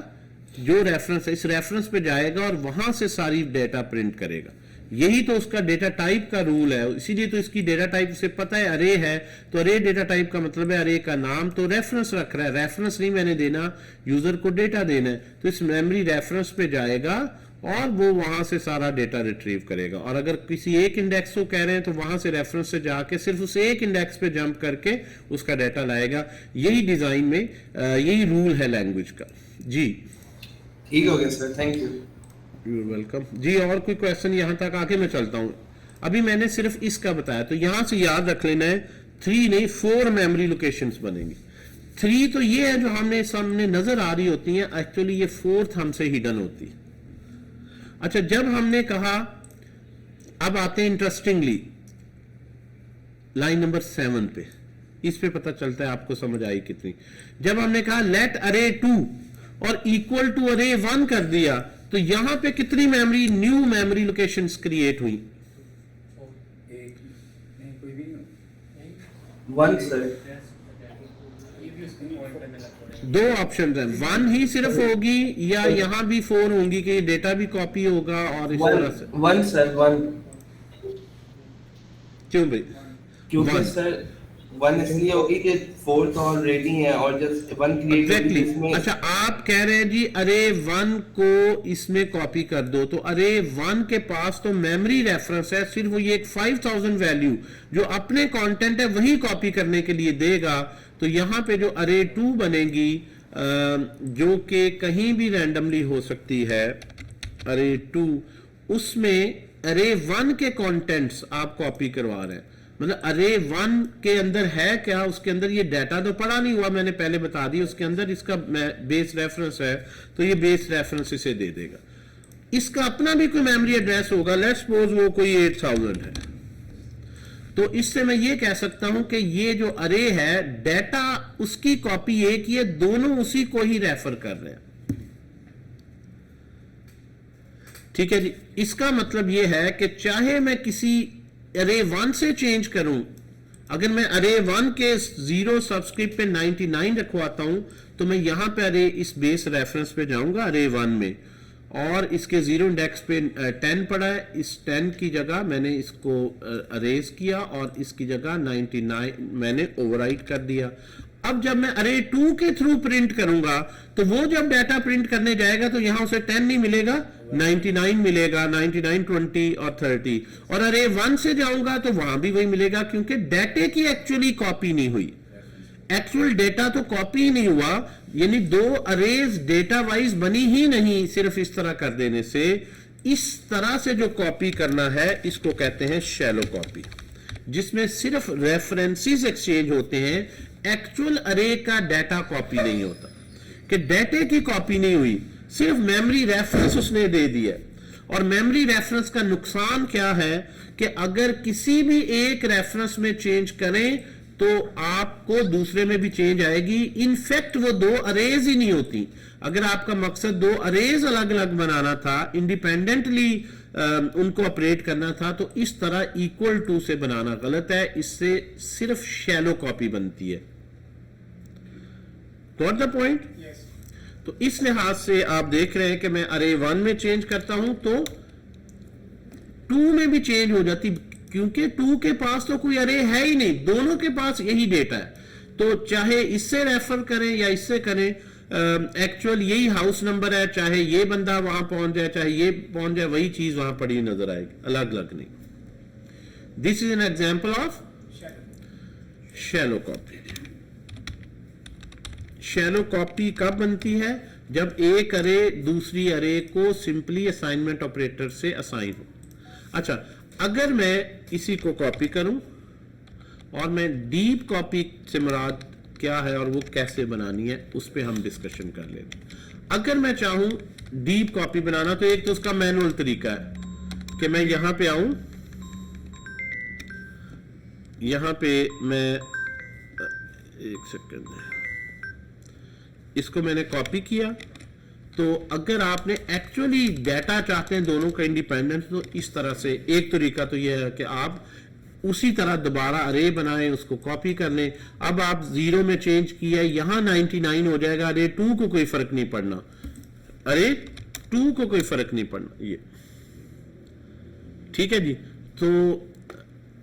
जो रेफरेंस है इस रेफरेंस पे जाएगा और वहां से सारी डेटा प्रिंट करेगा। यही तो उसका डेटा टाइप का रूल है, इसीलिए तो इसकी डेटा टाइप उसे पता है अरे है, तो अरे डेटा टाइप का मतलब है अरे का नाम तो रेफरेंस रख रहा है, रेफरेंस नहीं मैंने देना, यूजर को डेटा देना है, तो इस मेमोरी रेफरेंस पे जाएगा और वो वहां से सारा डेटा रिट्रीव करेगा। और अगर किसी एक इंडेक्स को कह रहे हैं तो वहां से रेफरेंस से जाके सिर्फ उस एक इंडेक्स पे जंप करके उसका डाटा लाएगा। यही डिजाइन में यही रूल है लैंग्वेज का। जी
ठीक हो गया sir, thank you.
You welcome जी। और कोई क्वेश्चन यहाँ तक आके मैं चलता हूँ। अभी मैंने सिर्फ इसका बताया, तो यहां से याद रख लेना है 3 नहीं 4 मेमोरी लोकेशंस बनेंगी। 3 तो ये है जो हमने सामने नजर आ रही होती हैं, एक्चुअली ये 4th हमसे हिडन होती है। अच्छा जब हमने कहा, अब आते हैं इंटरेस्टिंगली लाइन नंबर 7 पे, इस पे पता चलता है आपको समझ आई कितनी। जब हमने कहा लेट अरे 2 और इक्वल टू अरे 1 कर दिया, तो यहां पे कितनी memory, new memory locations create हुई?
वन सर,
2 ऑप्शन है, 1 ही सिर्फ होगी या यहां भी 4 होंगी कि डेटा भी कॉपी होगा और इस तरह से?
One sir, one.
क्यों भाई?
क्योंकि
One.
सर 1 इसलिए होगी कि 4 तो ऑलरेडी है और जस्ट 1 क्रिएट
एग्जैक्टली।
इसमें।
अच्छा आप कह रहे हैं जी अरे 1 को इसमें कॉपी कर दो, तो अरे 1 के पास तो मेमोरी रेफरेंस है, सिर्फ वो ये एक 5000 वैल्यू जो अपने कंटेंट है वही कॉपी करने के लिए देगा। तो यहां पे जो अरे 2 बनेगी जो कि कहीं भी रैंडमली हो सकती है, अरे 2, उसमें अरे 1 के कंटेंट्स आप कॉपी करवा रहे हैं। मतलब अरे 1 के अंदर है क्या, उसके अंदर ये डाटा तो पड़ा नहीं हुआ, मैंने पहले बता दिया, उसके अंदर इसका बेस रेफरेंस है, तो ये बेस रेफरेंस इसे दे देगा। इसका अपना भी कोई मेमोरी एड्रेस होगा, लेट्स सपोज वो कोई 8000 है, तो इससे मैं ये कह सकता हूं कि ये जो अरे है डाटा उसकी कॉपी एक ही है, दोनों उसी को ही रेफर कर रहे हैं। ठीक है जी। इसका मतलब ये है कि चाहे मैं किसी अरे 1 से चेंज करूं, अगर मैं अरे 1 के 0 सबस्क्रिप्ट पे 99 रखवाता हूं, तो मैं यहां पे अरे इस बेस रेफरेंस पे जाऊंगा अरे 1 में, और इसके 0 इंडेक्स पे 10 पड़ा है, इस 10 की जगह मैंने इसको अरेज किया और इसकी जगह 99 मैंने ओवरराइट कर दिया। अब जब मैं अरे 2 के थ्रू प्रिंट करूंगा, तो वो जब डाटा प्रिंट करने जाएगा तो यहां उसे 10 नहीं मिलेगा, 99 मिलेगा, 99, 20 और 30। और अरे 1 से जाऊंगा तो वहां भी वही मिलेगा, क्योंकि डाटे की एक्चुअली कॉपी नहीं हुई, एक्चुअल डेटा तो कॉपी ही नहीं हुआ, यानी 2 अरेज डेटा वाइज बनी ही नहीं सिर्फ इस तरह कर देने से। इस तरह से जो कॉपी करना है इसको कहते हैं शैलो कॉपी, जिसमें सिर्फ रेफरेंसेस एक्सचेंज होते हैं, एक्चुअल अरे का डाटा कॉपी नहीं होता। कि डेटे की कॉपी नहीं हुई, सिर्फ मेमोरी रेफरेंस उसने दे दिया। और मेमोरी रेफरेंस का नुकसान क्या है कि अगर किसी भी एक रेफरेंस में चेंज करें तो आपको दूसरे में भी चेंज आएगी। इनफैक्ट वो दो अरेज ही नहीं होती। अगर आपका मकसद दो अरेज अलग अलग बनाना था, इंडिपेंडेंटली उनको ऑपरेट करना था, तो इस तरह इक्वल टू से बनाना गलत है। इससे सिर्फ शैलो कॉपी बनती है। Got the point? तो इस लिहाज से आप देख रहे हैं कि मैं अरे 1 में चेंज करता हूं तो 2 में भी चेंज हो जाती, क्योंकि 2 के पास तो कोई अरे है ही नहीं, दोनों के पास यही डेटा है। तो चाहे इससे रेफर करें या इससे करें, एक्चुअल यही हाउस नंबर है, चाहे ये बंदा वहां पहुंच जाए चाहे ये पहुंच जाए, वही चीज वहां पड़ी नजर आएगी, अलग अलग नहीं। This is an example of shallow copy. Shallow copy कब बनती है? जब एक अरे दूसरी अरे को सिंपली असाइनमेंट ऑपरेटर से असाइन हो। अच्छा, अगर मैं इसी को कॉपी करूं और मैं डीप कॉपी से मुराद क्या है और वो कैसे बनानी है, उस पे हम डिस्कशन कर लेते हैं। अगर मैं चाहूं डीप कॉपी बनाना, तो एक तो उसका मैनुअल तरीका है कि मैं यहां पे आऊं, यहां पे मैं एक सेकंड, इसको मैंने कॉपी किया। तो अगर आपने एक्चुअली डाटा चाहते हैं दोनों का इंडिपेंडेंस, तो इस तरह से एक तरीका तो यह है कि आप उसी तरह दोबारा अरे बनाएं, उसको कॉपी कर लें। अब आप 0 में चेंज किया, यहां 99 हो जाएगा, अरे 2 को कोई फर्क नहीं पड़ना, अरे 2 को कोई फर्क नहीं पड़ना, ये ठीक है जी। तो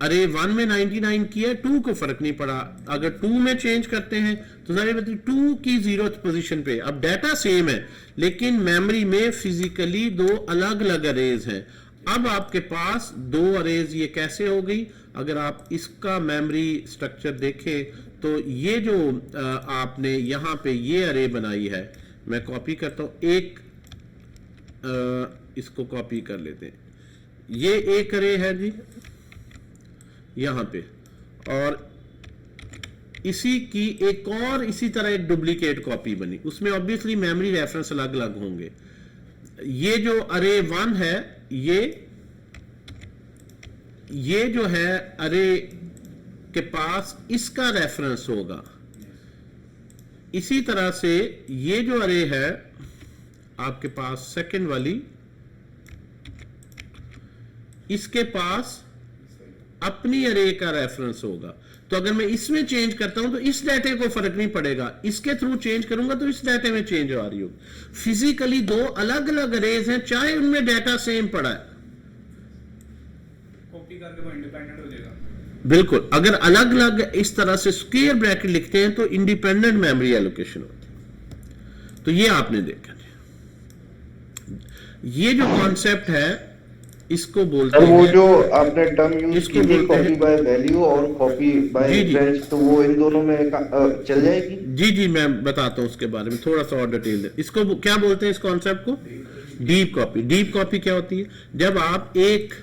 अरे 1 में 99 किया, 2 को फर्क नहीं पड़ा। अगर 2 में चेंज करते हैं तो जाहिर बात है 2 की 0th पोजीशन पे। अब डाटा सेम है लेकिन मेमोरी में फिजिकली दो अलग अलग अरेज हैं। अब आपके पास दो अरेज, ये कैसे हो गई? अगर आप इसका मेमोरी स्ट्रक्चर देखें तो ये जो आपने यहां पे ये अरे बनाई है, मैं कॉपी करता हूं, एक इसको कॉपी कर लेते हैं, ये एक अरे है जी यहां पे, और इसी की एक और इसी तरह एक डुप्लीकेट कॉपी बनी, उसमें ऑब्वियसली मेमोरी रेफरेंस अलग अलग होंगे। ये जो अरे 1 है, ये जो है अरे के पास इसका रेफरेंस होगा। इसी तरह से ये जो अरे है आपके पास सेकंड वाली, इसके पास अपनी अरे का रेफरेंस होगा। तो अगर मैं इसमें चेंज करता हूं तो इस डाटे को फर्क नहीं पड़ेगा, इसके थ्रू चेंज करूंगा तो इस डाटे में चेंज आ रही होगी। फिजिकली दो अलग अलग अरेज हैं, चाहे उनमें डाटा सेम पड़ा है,
कॉपी करके वो इंडिपेंडेंट हो जाएगा।
बिल्कुल। अगर अलग अलग इस तरह से स्क्वायर ब्रैकेट लिखते हैं तो इंडिपेंडेंट मेमोरी एलोकेशन होती है। तो ये आपने देखा, ये जो कॉन्सेप्ट है इसको बोलते हैं,
वो जो आपने टर्म यूज की थी
बोलते हैं
कॉपी बाय वैल्यू और कॉपी बाय
जी, जी।
रेंज, तो वो इन दोनों में चल जाएगी?
जी जी, मैं बताता हूं उसके बारे में थोड़ा सा और डिटेल दे। इसको क्या बोलते हैं, इस कॉन्सेप्ट को? Deep copy. डीप कॉपी क्या होती है? जब आप एक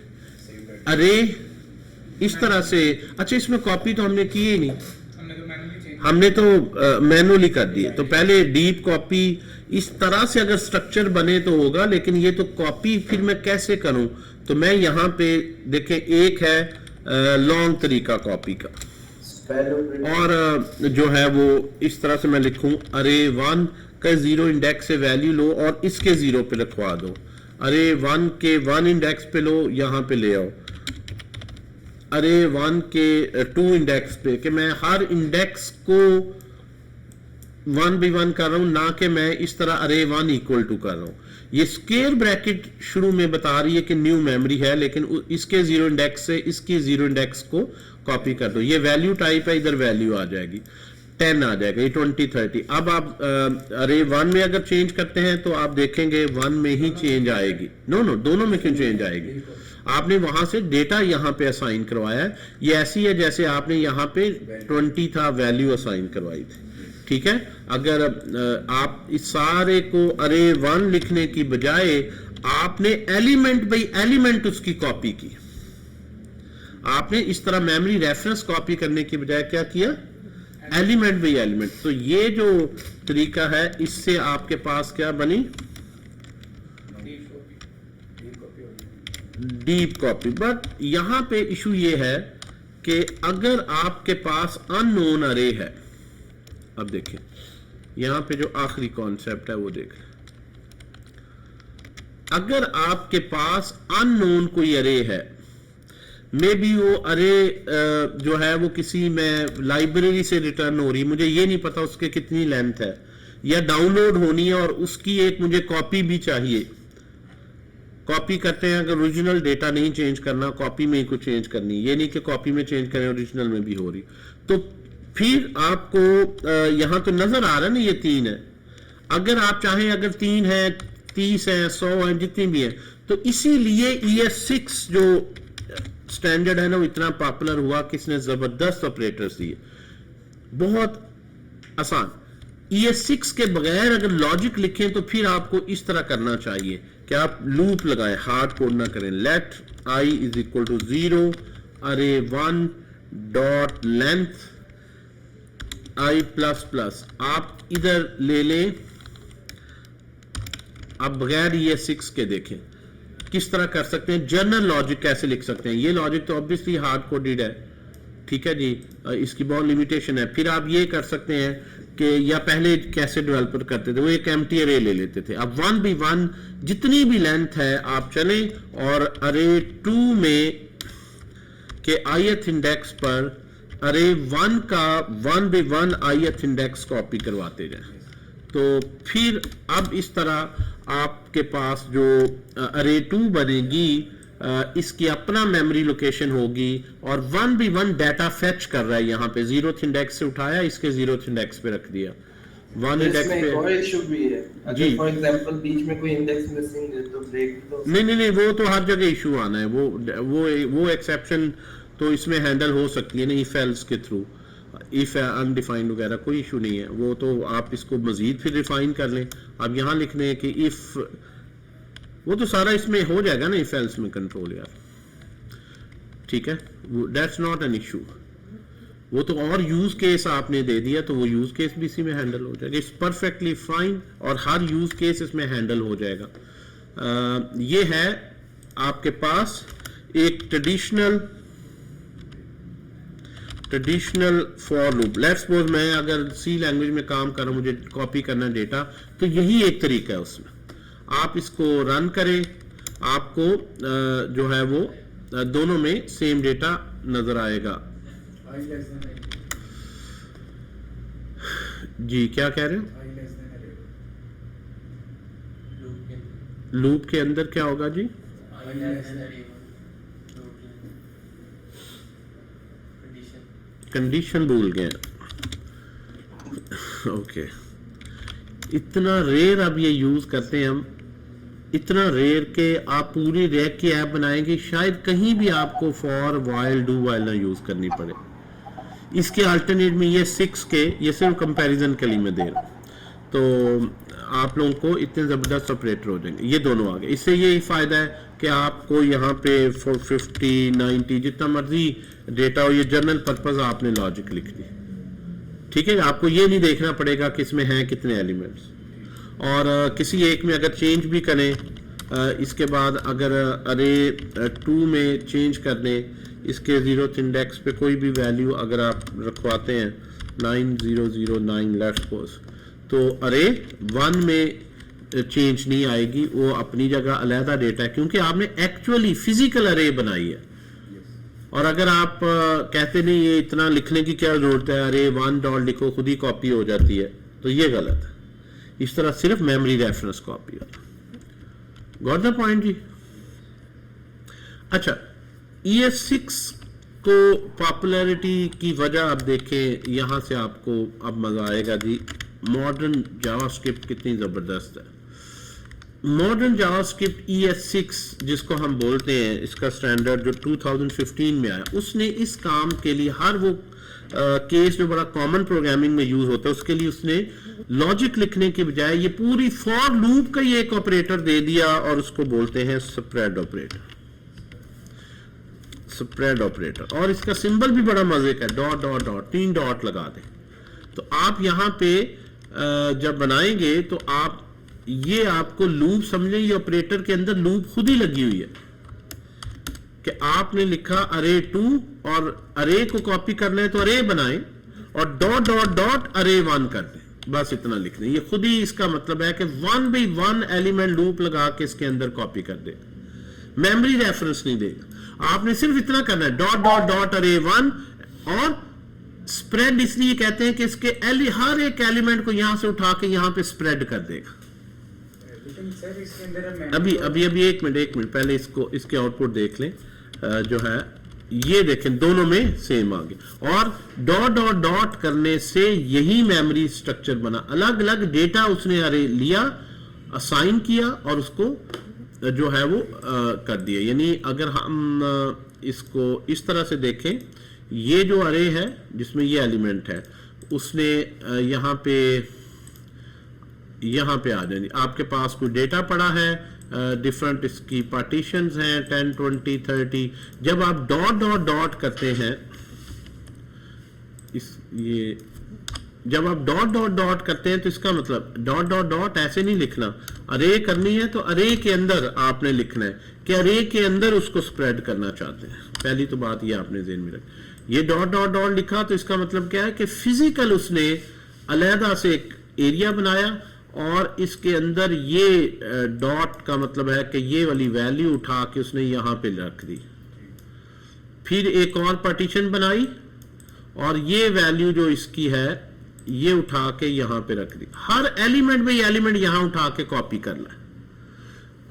अरे इस तरह से, अच्छा इसमें कॉपी तो हमने की ही नहीं, हमने तो मैनुअली कर दिए। तो पहले डीप कॉपी इस तरह से अगर स्ट्रक्चर बने तो होगा, लेकिन ये तो कॉपी फिर मैं कैसे करूं? तो मैं यहां पे देखें, एक है लॉन्ग तरीका कॉपी का, और जो है वो इस तरह से मैं लिखूं, अरे 1 का 0 इंडेक्स से वैल्यू लो और इसके 0 पे रखवा दो, अरे 1 के 1 इंडेक्स पे लो, यहां पे ले आओ, अरे 1 के 2 इंडेक्स पे, कि मैं हर इंडेक्स को 1 by 1 कर रहा हूं, ना कि मैं इस तरह अरे 1 इक्वल टू कर रहा हूं। ये स्क्वायर ब्रैकेट शुरू में बता रही है कि न्यू मेमोरी है, लेकिन इसके 0 इंडेक्स से इसकी 0 इंडेक्स को कॉपी कर दो। ये वैल्यू टाइप है, इधर वैल्यू आ जाएगी, 10 आ जाएगा, ये 20 30। अब आप अरे 1 में अगर चेंज करते हैं तो आप देखेंगे 1 में ही चेंज आएगी। नो दोनों में क्यों चेंज आएगी? आपने वहां से डेटा यहां पे असाइन करवाया है। ये ऐसी है जैसे आपने यहां पे 20 था, वैल्यू असाइन करवाई थी, ठीक है। अगर आप इस सारे को अरे 1 लिखने की बजाय आपने एलिमेंट बाय एलिमेंट उसकी कॉपी की, आपने इस तरह मेमोरी रेफरेंस कॉपी करने की बजाय क्या किया? Element by element. तो ये जो तरीका है इससे आपके पास क्या बनी, डीप कॉपी। बट यहां पे इशू ये है कि अगर आपके पास अननोन अरे है, अब देखें यहां पे जो आखिरी कॉन्सेप्ट है वो देखें, अगर आपके पास अननोन कोई अरे है, मे बी वो अरे जो है वो किसी में लाइब्रेरी से रिटर्न हो रही, मुझे ये नहीं पता उसके कितनी लेंथ है, या डाउनलोड होनी है और उसकी एक मुझे कॉपी भी चाहिए। कॉपी करते हैं अगर ओरिजिनल डेटा नहीं चेंज करना, कॉपी में ही कुछ चेंज करनी, ये नहीं कि कॉपी में चेंज करें ओरिजिनल में भी हो रही। तो फिर आपको यहां तो नजर आ रहा है ना ये 3 है, अगर आप चाहें अगर 3 है 30 है 100 है जितनी भी है, तो इसीलिए ES6 जो स्टैंडर्ड है ना वो इतना पॉपुलर हुआ कि इसने जबरदस्त ऑपरेटर्स दिए, बहुत आसान। ES6 के बगैर अगर लॉजिक लिखें तो फिर आपको इस तरह करना चाहिए कि आप लूप लगाएं, हार्ड कोड ना करें। Let I is equal to 0 array 1 dot length I plus plus, आप इधर ले लें। आप बगैर ES6 के देखें किस तरह कर सकते हैं, जनरल लॉजिक कैसे लिख सकते हैं। ये लॉजिक तो ऑब्वियसली हार्ड कोडेड है, ठीक है जी, इसकी बहुत लिमिटेशन है। फिर आप ये कर सकते हैं कि या पहले कैसे डेवलपर करते थे, वो एक एम्प्टी अरे ले लेते थे। अब 1 by 1 जितनी भी लेंथ है आप चलें और अरे 2 में के ith इंडेक्स पर अरे 1 का 1 by 1 ith इंडेक्स कॉपी करवाते जाएं। तो फिर अब इस तरह आपके पास जो अरे 2 बनेगी, इसकी अपना मेमोरी लोकेशन होगी और 1 by 1 डाटा फेच कर रहा है। यहाँ पे 0th इंडेक्स से उठाया, इसके 0th इंडेक्स पे रख दिया, 1 इंडेक्स पे।
और इशू भी है,
जी,
फॉर एग्जांपल बीच में कोई इंडेक्स मिसिंग है तो ब्रेक तो
नहीं वो तो हर जगह इशू आना है, वो एक्सेप्शन तो इसमें हैंडल हो सकती है ना इफ एल्स के थ्रू, इफ अनडिफाइंड वगैरह कोई इशू नहीं है। वो तो आप इसको मजीद फिर रिफाइन कर लें। अब यहाँ लिखने कि इफ, वो तो सारा इसमें हो जाएगा ना इफ एल्स में कंट्रोल यार, ठीक है, दैट्स नॉट एन इशू। वो तो और यूज केस आपने दे दिया तो वो यूज केस भी इसी में हैंडल हो जाएगा, इट्स परफेक्टली फाइन, और हर यूज केस इसमें हैंडल हो जाएगा। ये है आपके पास एक traditional for loop. Let's suppose मैं अगर सी लैंग्वेज में काम कर रहा हूं, मुझे कॉपी करना डेटा, तो यही एक तरीका है उसमें। आप इसको रन करें, आपको जो है वो दोनों में सेम डेटा नजर आएगा। जी क्या कह रहे हो, लूप के अंदर क्या होगा जी? कंडीशन भूल गए, ओके। इतना रेयर अब ये यूज करते हैं हम, इतना रेयर के आप पूरी रैक की ऐप बनाएंगे, शायद कहीं भी आपको फॉर वाइल डू वाइल ना यूज करनी पड़े। इसके अल्टरनेट में ये 6 के, ये सिर्फ कंपैरिजन के लिए मैं दे रहा हूं, तो आप लोगों को इतने जबरदस्त ऑपरेटर हो जाएंगे। ये दोनों आ गए, इससे ये फायदा है कि आपको यहाँ पे 450 90 जितना मर्जी डेटा हो, ये जनरल पर्पज आपने लॉजिक लिख दी, ठीक है। आपको ये नहीं देखना पड़ेगा कि इसमें हैं कितने एलिमेंट्स, और किसी एक में अगर चेंज भी करें, इसके बाद अगर अरे 2 में चेंज कर दें, इसके 0th इंडेक्स पे कोई भी वैल्यू अगर आप रखवाते हैं 9009 लेट्स सपोज, तो अरे 1 में चेंज नहीं आएगी, वो अपनी जगह अलहदा डेटा है, क्योंकि आपने एक्चुअली फिजिकल अरे बनाई है। और अगर आप कहते नहीं ये इतना लिखने की क्या जरूरत है, अरे 1 डॉट लिखो खुद ही कॉपी हो जाती है, तो ये गलत है। इस तरह सिर्फ मेमोरी रेफरेंस कॉपी है। गॉट द पॉइंट जी? अच्छा, ES6 को पॉपुलैरिटी की वजह आप देखें, यहां से आपको अब मजा आएगा जी। मॉडर्न जावास्क्रिप्ट कितनी जबरदस्त है। मॉडर्न जावास्क्रिप्ट ES6 जिसको हम बोलते हैं, इसका स्टैंडर्ड जो 2015 में आया, उसने इस काम के लिए हर वो केस जो बड़ा कॉमन प्रोग्रामिंग में यूज होता है, उसके लिए उसने लॉजिक लिखने के बजाय ये पूरी फॉर लूप का ये एक ऑपरेटर दे दिया, और उसको बोलते हैं स्प्रेड ऑपरेटर। स्प्रेड ऑपरेटर, और इसका सिंबल भी बड़ा मजे का, डॉट डॉट डॉट, 3 डॉट लगा दे, तो आप यहाँ पे जब बनाएंगे तो आप ये आपको लूप समझें, ये ऑपरेटर के अंदर लूप खुद ही लगी हुई है कि आपने लिखा अरे 2 और अरे को कॉपी करना है तो अरे बनाएं और डॉट डॉट डॉट अरे 1 कर दें, बस इतना लिख दें। ये खुद ही इसका मतलब है कि 1 by 1 एलिमेंट लूप लगा के इसके अंदर कॉपी कर दे, मेमोरी रेफरेंस नहीं देगा। आपने सिर्फ इतना करना है डॉट डॉट डॉट अरे 1, और स्प्रेड इसलिए कहते हैं कि इसके हर एक एलिमेंट को यहां से उठा के यहां पे स्प्रेड कर देगा।
लेकिन सर इसके अंदर
अभी एक मिनट पहले इसको इसके आउटपुट देख लें। जो है ये देखें दोनों में सेम आ गया, और डॉट डॉट डॉट करने से यही मेमोरी स्ट्रक्चर बना। अलग अलग डेटा उसने अरे लिया, असाइन किया और उसको जो है वो कर दिया। यानी अगर हम इसको इस तरह से देखें, ये जो अरे है जिसमें ये एलिमेंट है उसने यहाँ पे आ जाए। आपके पास कोई डेटा पड़ा है, डिफरेंट इसकी पार्टीशंस हैं 10 20 30। जब आप डॉट डॉट डॉट करते हैं जब आप डॉट डॉट डॉट करते हैं तो इसका मतलब डॉट डॉट डॉट ऐसे नहीं लिखना। अरे करनी है तो अरे के अंदर आपने लिखना है कि अरे के अंदर उसको स्प्रेड करना चाहते हैं। पहली तो बात ये आपने ज़हन में रखी। ये डॉट डॉट डॉट लिखा तो इसका मतलब क्या है कि फिजिकल उसने अलहदा से एक एरिया बनाया और इसके अंदर ये डॉट का मतलब है कि ये वाली वैल्यू उठा के उसने यहां पे रख दी। फिर एक और पार्टीशन बनाई और ये वैल्यू जो इसकी है ये उठा के यहां पे रख दी। हर एलिमेंट में ये एलिमेंट यहां उठा के कॉपी करना है।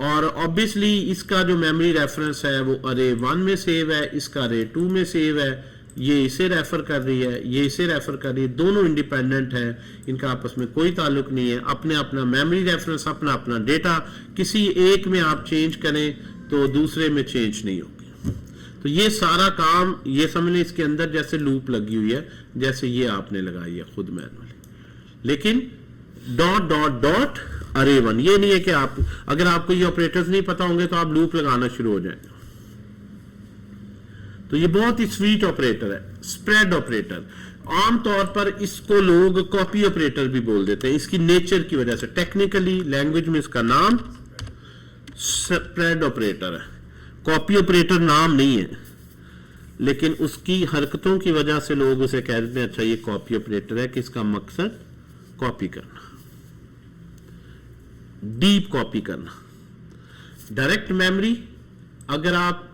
और ऑब्वियसली इसका जो मेमोरी रेफरेंस है वो अरे 1 में सेव है, इसका अरे 2 में सेव है। ये इसे रेफर कर रही है, ये इसे रेफर कर रही है, दोनों इंडिपेंडेंट हैं, इनका आपस में कोई ताल्लुक नहीं है। अपने अपना मेमोरी रेफरेंस, अपना अपना डेटा, किसी एक में आप चेंज करें तो दूसरे में चेंज नहीं होगी। तो ये सारा काम ये समझ लें इसके अंदर जैसे लूप लगी हुई है, जैसे ये आपने लगाई है खुद मैनुअली। लेकिन डॉट डॉट डॉट अरे 1, ये नहीं है कि आप अगर आपको ये ऑपरेटर्स नहीं पता होंगे तो आप लूप लगाना शुरू हो जाएंगे। तो ये बहुत ही स्वीट ऑपरेटर है, स्प्रेड ऑपरेटर। आमतौर पर इसको लोग कॉपी ऑपरेटर भी बोल देते हैं, इसकी नेचर की वजह से। टेक्निकली लैंग्वेज में इसका नाम स्प्रेड ऑपरेटर है, कॉपी ऑपरेटर नाम नहीं है, लेकिन उसकी हरकतों की वजह से लोग उसे कह देते हैं अच्छा ये कॉपी ऑपरेटर है, कि इसका मकसद कॉपी करना, डीप कॉपी करना। डायरेक्ट मेमोरी अगर आप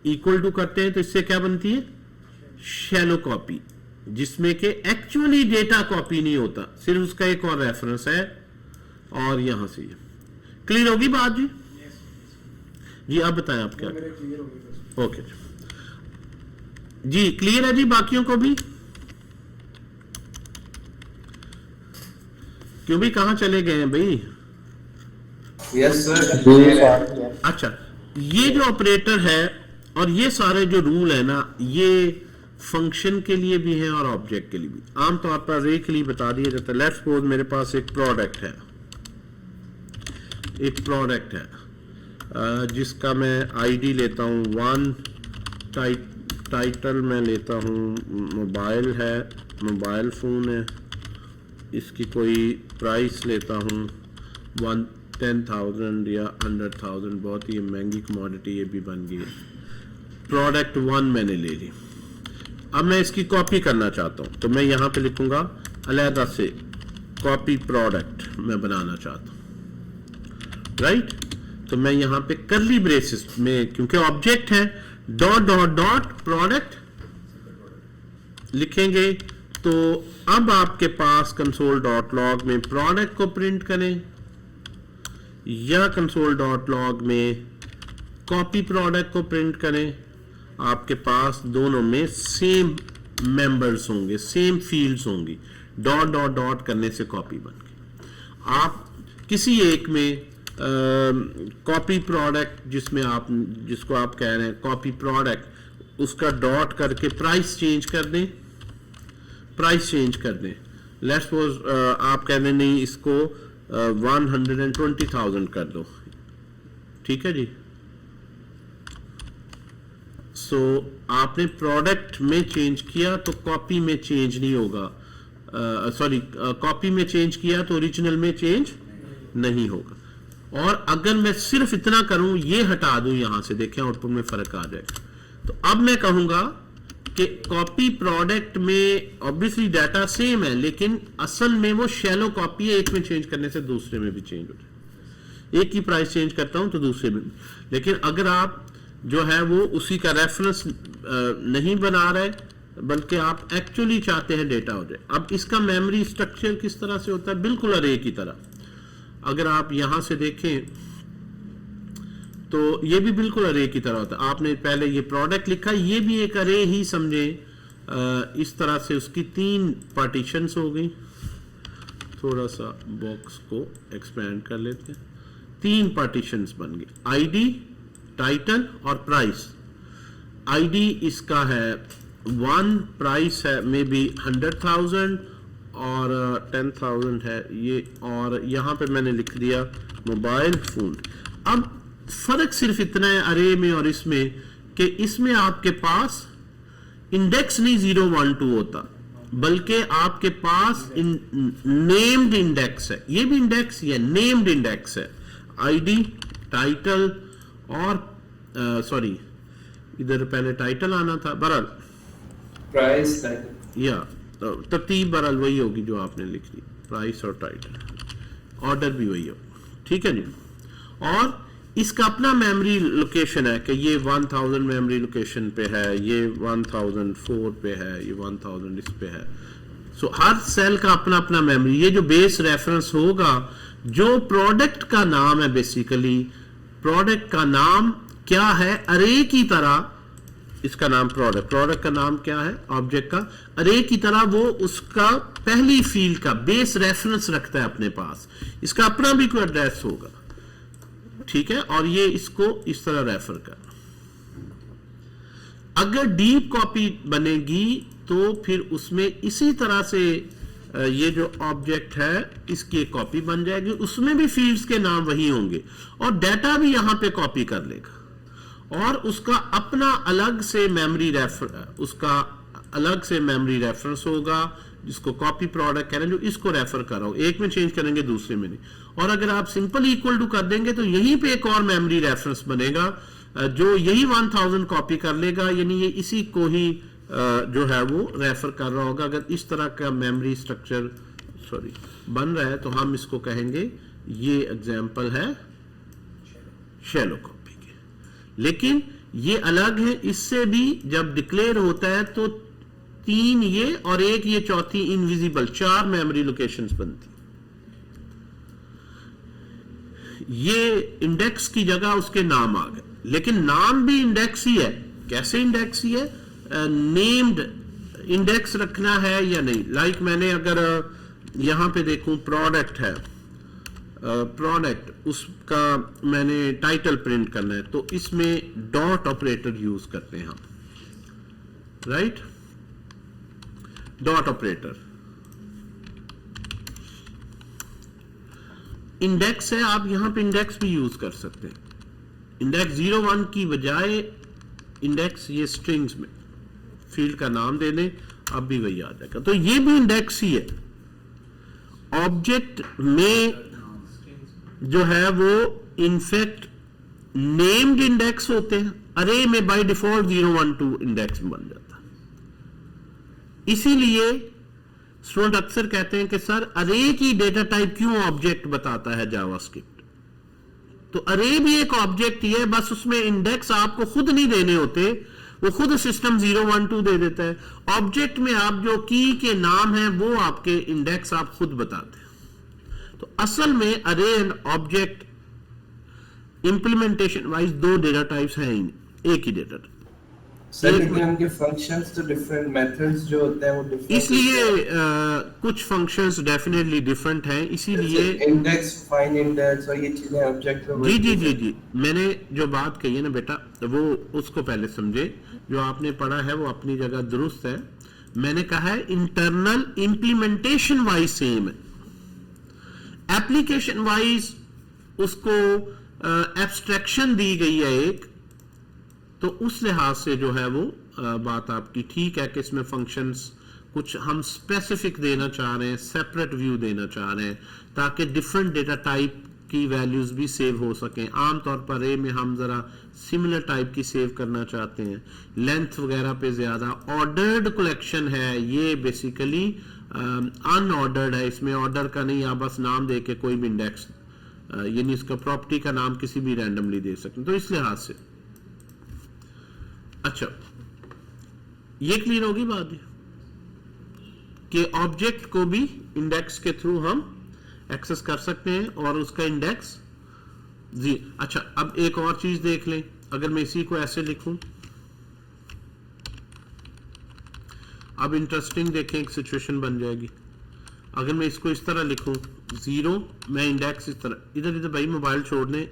इक्वल टू करते हैं तो इससे क्या बनती है, शैलो कॉपी, जिसमें कि एक्चुअली डेटा कॉपी नहीं होता, सिर्फ उसका एक और रेफरेंस है। और यहां से क्लियर होगी बात जी? जी आप बताएं आप क्या। ओके जी क्लियर है जी, बाकियों को भी? क्यों भी कहां चले गए हैं भाई?
Yes sir.
अच्छा, ये जो ऑपरेटर है और ये सारे जो रूल है ना, ये फंक्शन के लिए भी है और ऑब्जेक्ट के लिए भी। आमतौर पर अरे के लिए बता दिया जाता है। लेट्स सपोज मेरे पास एक प्रोडक्ट है, जिसका मैं आईडी लेता हूं 1, टाइटल मैं लेता हूं मोबाइल है, मोबाइल फोन है, इसकी कोई प्राइस लेता हूं 10,000 या 100,000, बहुत ही महंगी कमोडिटी ये भी बन गई है। प्रोडक्ट 1 मैंने ले ली। अब मैं इसकी कॉपी करना चाहता हूं तो मैं यहां पे लिखूंगा अलहदा से कॉपी प्रोडक्ट मैं बनाना चाहता हूं, राइट? तो मैं यहां पे करली ब्रेसेस में, क्योंकि ऑब्जेक्ट है, डॉट डॉट डॉट प्रोडक्ट लिखेंगे। तो अब आपके पास कंसोल डॉट लॉग में प्रोडक्ट को प्रिंट करें या कंसोल डॉट लॉग में कॉपी प्रोडक्ट को प्रिंट करें, आपके पास दोनों में सेम मेंबर्स होंगे, सेम फील्ड्स होंगी। डॉट डॉट डॉट करने से कॉपी बन गई। आप किसी एक में कॉपी प्रोडक्ट जिसको आप कह रहे हैं कॉपी प्रोडक्ट, उसका डॉट करके प्राइस चेंज कर दें, लेट्स सपोज आप कह रहे नहीं इसको 120,000 कर दो, ठीक है जी। सो आपने प्रोडक्ट में चेंज किया तो कॉपी में चेंज नहीं होगा, सॉरी कॉपी में चेंज किया तो ओरिजिनल में चेंज नहीं होगा। और अगर मैं सिर्फ इतना करूं, ये हटा दूं यहां से, देखें आउटपुट में फर्क आ जाएगा। तो अब मैं कहूंगा कि कॉपी प्रोडक्ट में ऑब्वियसली डाटा सेम है, लेकिन असल में वो शैलो कॉपी है, एक में चेंज करने से दूसरे में भी चेंज हो जाए। एक की प्राइस चेंज करता हूं तो दूसरे में, लेकिन अगर आप जो है वो उसी का रेफरेंस नहीं बना रहे, बल्कि आप एक्चुअली चाहते हैं डेटा हो जाए। अब इसका मेमोरी स्ट्रक्चर किस तरह से होता है, बिल्कुल अरे की तरह। अगर आप यहां से देखें तो ये भी बिल्कुल अरे की तरह होता है। आपने पहले ये प्रोडक्ट लिखा, ये भी एक अरे ही समझे। इस तरह से उसकी 3 पार्टीशंस हो गई। थोड़ा सा बॉक्स को एक्सपेंड कर लेते हैं। 3 पार्टीशंस बन गए, आईडी, टाइटल और प्राइस। आईडी इसका है 1, प्राइस है मे बी 100,000 और 10,000 है ये, और यहां पे मैंने लिख दिया मोबाइल फोन। अब फर्क सिर्फ इतना है अरे में और इसमें कि इसमें आपके पास इंडेक्स नहीं 0, 1, 2 होता, बल्कि आपके पास नेम्ड इंडेक्स है। ये भी इंडेक्स ही है, नेम्ड इंडेक्स है। आईडी, टाइटल और सॉरी इधर पहले टाइटल आना था, बहरहाल
प्राइस
या तरतीब बहरहाल वही होगी जो आपने लिख दी, प्राइस और टाइटल, ऑर्डर भी वही होगा, ठीक है जी। और इसका अपना मेमोरी लोकेशन है कि ये 1000 मेमोरी लोकेशन पे है, ये 1004 पे है, ये 1000 इस पे है। सो हर सेल का अपना अपना मेमोरी। ये जो बेस रेफरेंस होगा, जो प्रोडक्ट का नाम है, बेसिकली प्रोडक्ट का नाम क्या है, अरे की तरह इसका नाम प्रोडक्ट का नाम क्या है, ऑब्जेक्ट का, अरे की तरह वो उसका पहली फील्ड का बेस रेफरेंस रखता है अपने पास। इसका अपना भी कोई एड्रेस होगा, ठीक है, और ये इसको इस तरह रेफर कर। अगर डीप कॉपी बनेगी तो फिर उसमें इसी तरह से ये जो ऑब्जेक्ट है इसकी एक कॉपी बन जाएगी, उसमें भी फील्ड्स के नाम वही होंगे और डाटा भी यहां पे कॉपी कर लेगा, और उसका अपना अलग से मेमोरी रेफरेंस होगा, जिसको कॉपी प्रोडक्ट कह रहे हैं, जो इसको रेफर कर रहा हूं। एक में चेंज करेंगे, दूसरे में नहीं। और अगर आप सिंपल इक्वल टू कर देंगे तो यहीं पे एक और मेमोरी रेफरेंस बनेगा जो यही 1000 कॉपी कर लेगा, यानी ये इसी को ही जो है वो रेफर कर रहा होगा। अगर इस तरह का मेमोरी स्ट्रक्चर बन रहा है तो हम इसको कहेंगे ये एग्जाम्पल है शैलो कॉपी के। लेकिन ये अलग है, इससे भी जब डिक्लेयर होता है तो 3 ये और एक ये चौथी इनविजिबल, 4 मेमोरी लोकेशंस बनती। ये इंडेक्स की जगह उसके नाम आ गए, लेकिन नाम भी इंडेक्स ही है। कैसे इंडेक्स ही है? नेम्ड इंडेक्स रखना है या नहीं। लाइक मैंने अगर यहां पे देखूं प्रोडक्ट है, प्रोडक्ट उसका मैंने टाइटल प्रिंट करना है तो इसमें डॉट ऑपरेटर यूज करते हैं हम, राइट, डॉट ऑपरेटर। इंडेक्स है, आप यहां पे इंडेक्स भी यूज कर सकते हैं। इंडेक्स 0, 1 की बजाय इंडेक्स ये स्ट्रिंग्स में फील्ड का नाम दे दें, अब भी वही आ जाएगा। तो ये भी इंडेक्स ही है। ऑब्जेक्ट में जो है वो इनफैक्ट नेम्ड इंडेक्स होते हैं, अरे में बाय डिफॉल्ट 0, 1, 2 इंडेक्स बन जाता है। इसीलिए स्टूडेंट अक्सर कहते हैं कि सर अरे की डेटा टाइप क्यों ऑब्जेक्ट बताता है जावास्क्रिप्ट। तो अरे भी एक ऑब्जेक्ट ही है, बस उसमें इंडेक्स आपको खुद नहीं देने होते, वो खुद सिस्टम 0, 1, 2 दे देता है। ऑब्जेक्ट में आप जो की के नाम है वो आपके इंडेक्स आप खुद बताते हैं। तो असल में अरे and object implementation wise 2 data types हैं, एक ही डेटा टाइप।
सर लेकिन उनके फंक्शंस तो डिफरेंट, मेथड्स जो होते हैं वो डिफरेंट,
इसलिए कुछ फंक्शंस डेफिनेटली डिफरेंट हैं, इसीलिए
इंडेक्स, फाइंड इंडेक्स और ये चीजें ऑब्जेक्ट में।
जी मैंने जो बात कही है ना बेटा, वो उसको पहले समझे। जो आपने पढ़ा है वो अपनी जगह दुरुस्त है। मैंने कहा है इंटरनल इंप्लीमेंटेशन वाइज सेम है, एप्लीकेशन वाइज उसको एब्स्ट्रैक्शन दी गई है एक, तो उस लिहाज से जो है वो बात आपकी ठीक है कि इसमें फंक्शंस कुछ हम स्पेसिफिक देना चाह रहे हैं, सेपरेट व्यू देना चाह रहे हैं, ताकि डिफरेंट डेटा टाइप की वैल्यूज भी सेव हो सकें। आमतौर पर अरे में हम जरा सिमिलर टाइप की सेव करना चाहते हैं, लेंथ वगैरह पे ज्यादा। ऑर्डर्ड कलेक्शन है ये, बेसिकली अनऑर्डर्ड है, इसमें ऑर्डर का नहीं, आप बस नाम दे के कोई भी इंडेक्स यानी इसका प्रॉपर्टी का नाम किसी भी रैंडमली दे सकते हैं, तो इस लिहाज से। अच्छा, ये क्लियर होगी बात कि ऑब्जेक्ट को भी इंडेक्स के थ्रू हम एक्सेस कर सकते हैं और उसका इंडेक्स जी। अच्छा, अब एक और चीज देख लें, अगर मैं इसी को ऐसे लिखूं, अब इंटरेस्टिंग देखें, एक सिचुएशन बन जाएगी। अगर मैं इसको इस तरह लिखूं 0, मैं इंडेक्स इस तरह, इधर इधर भाई मोबाइल छोड़ दें,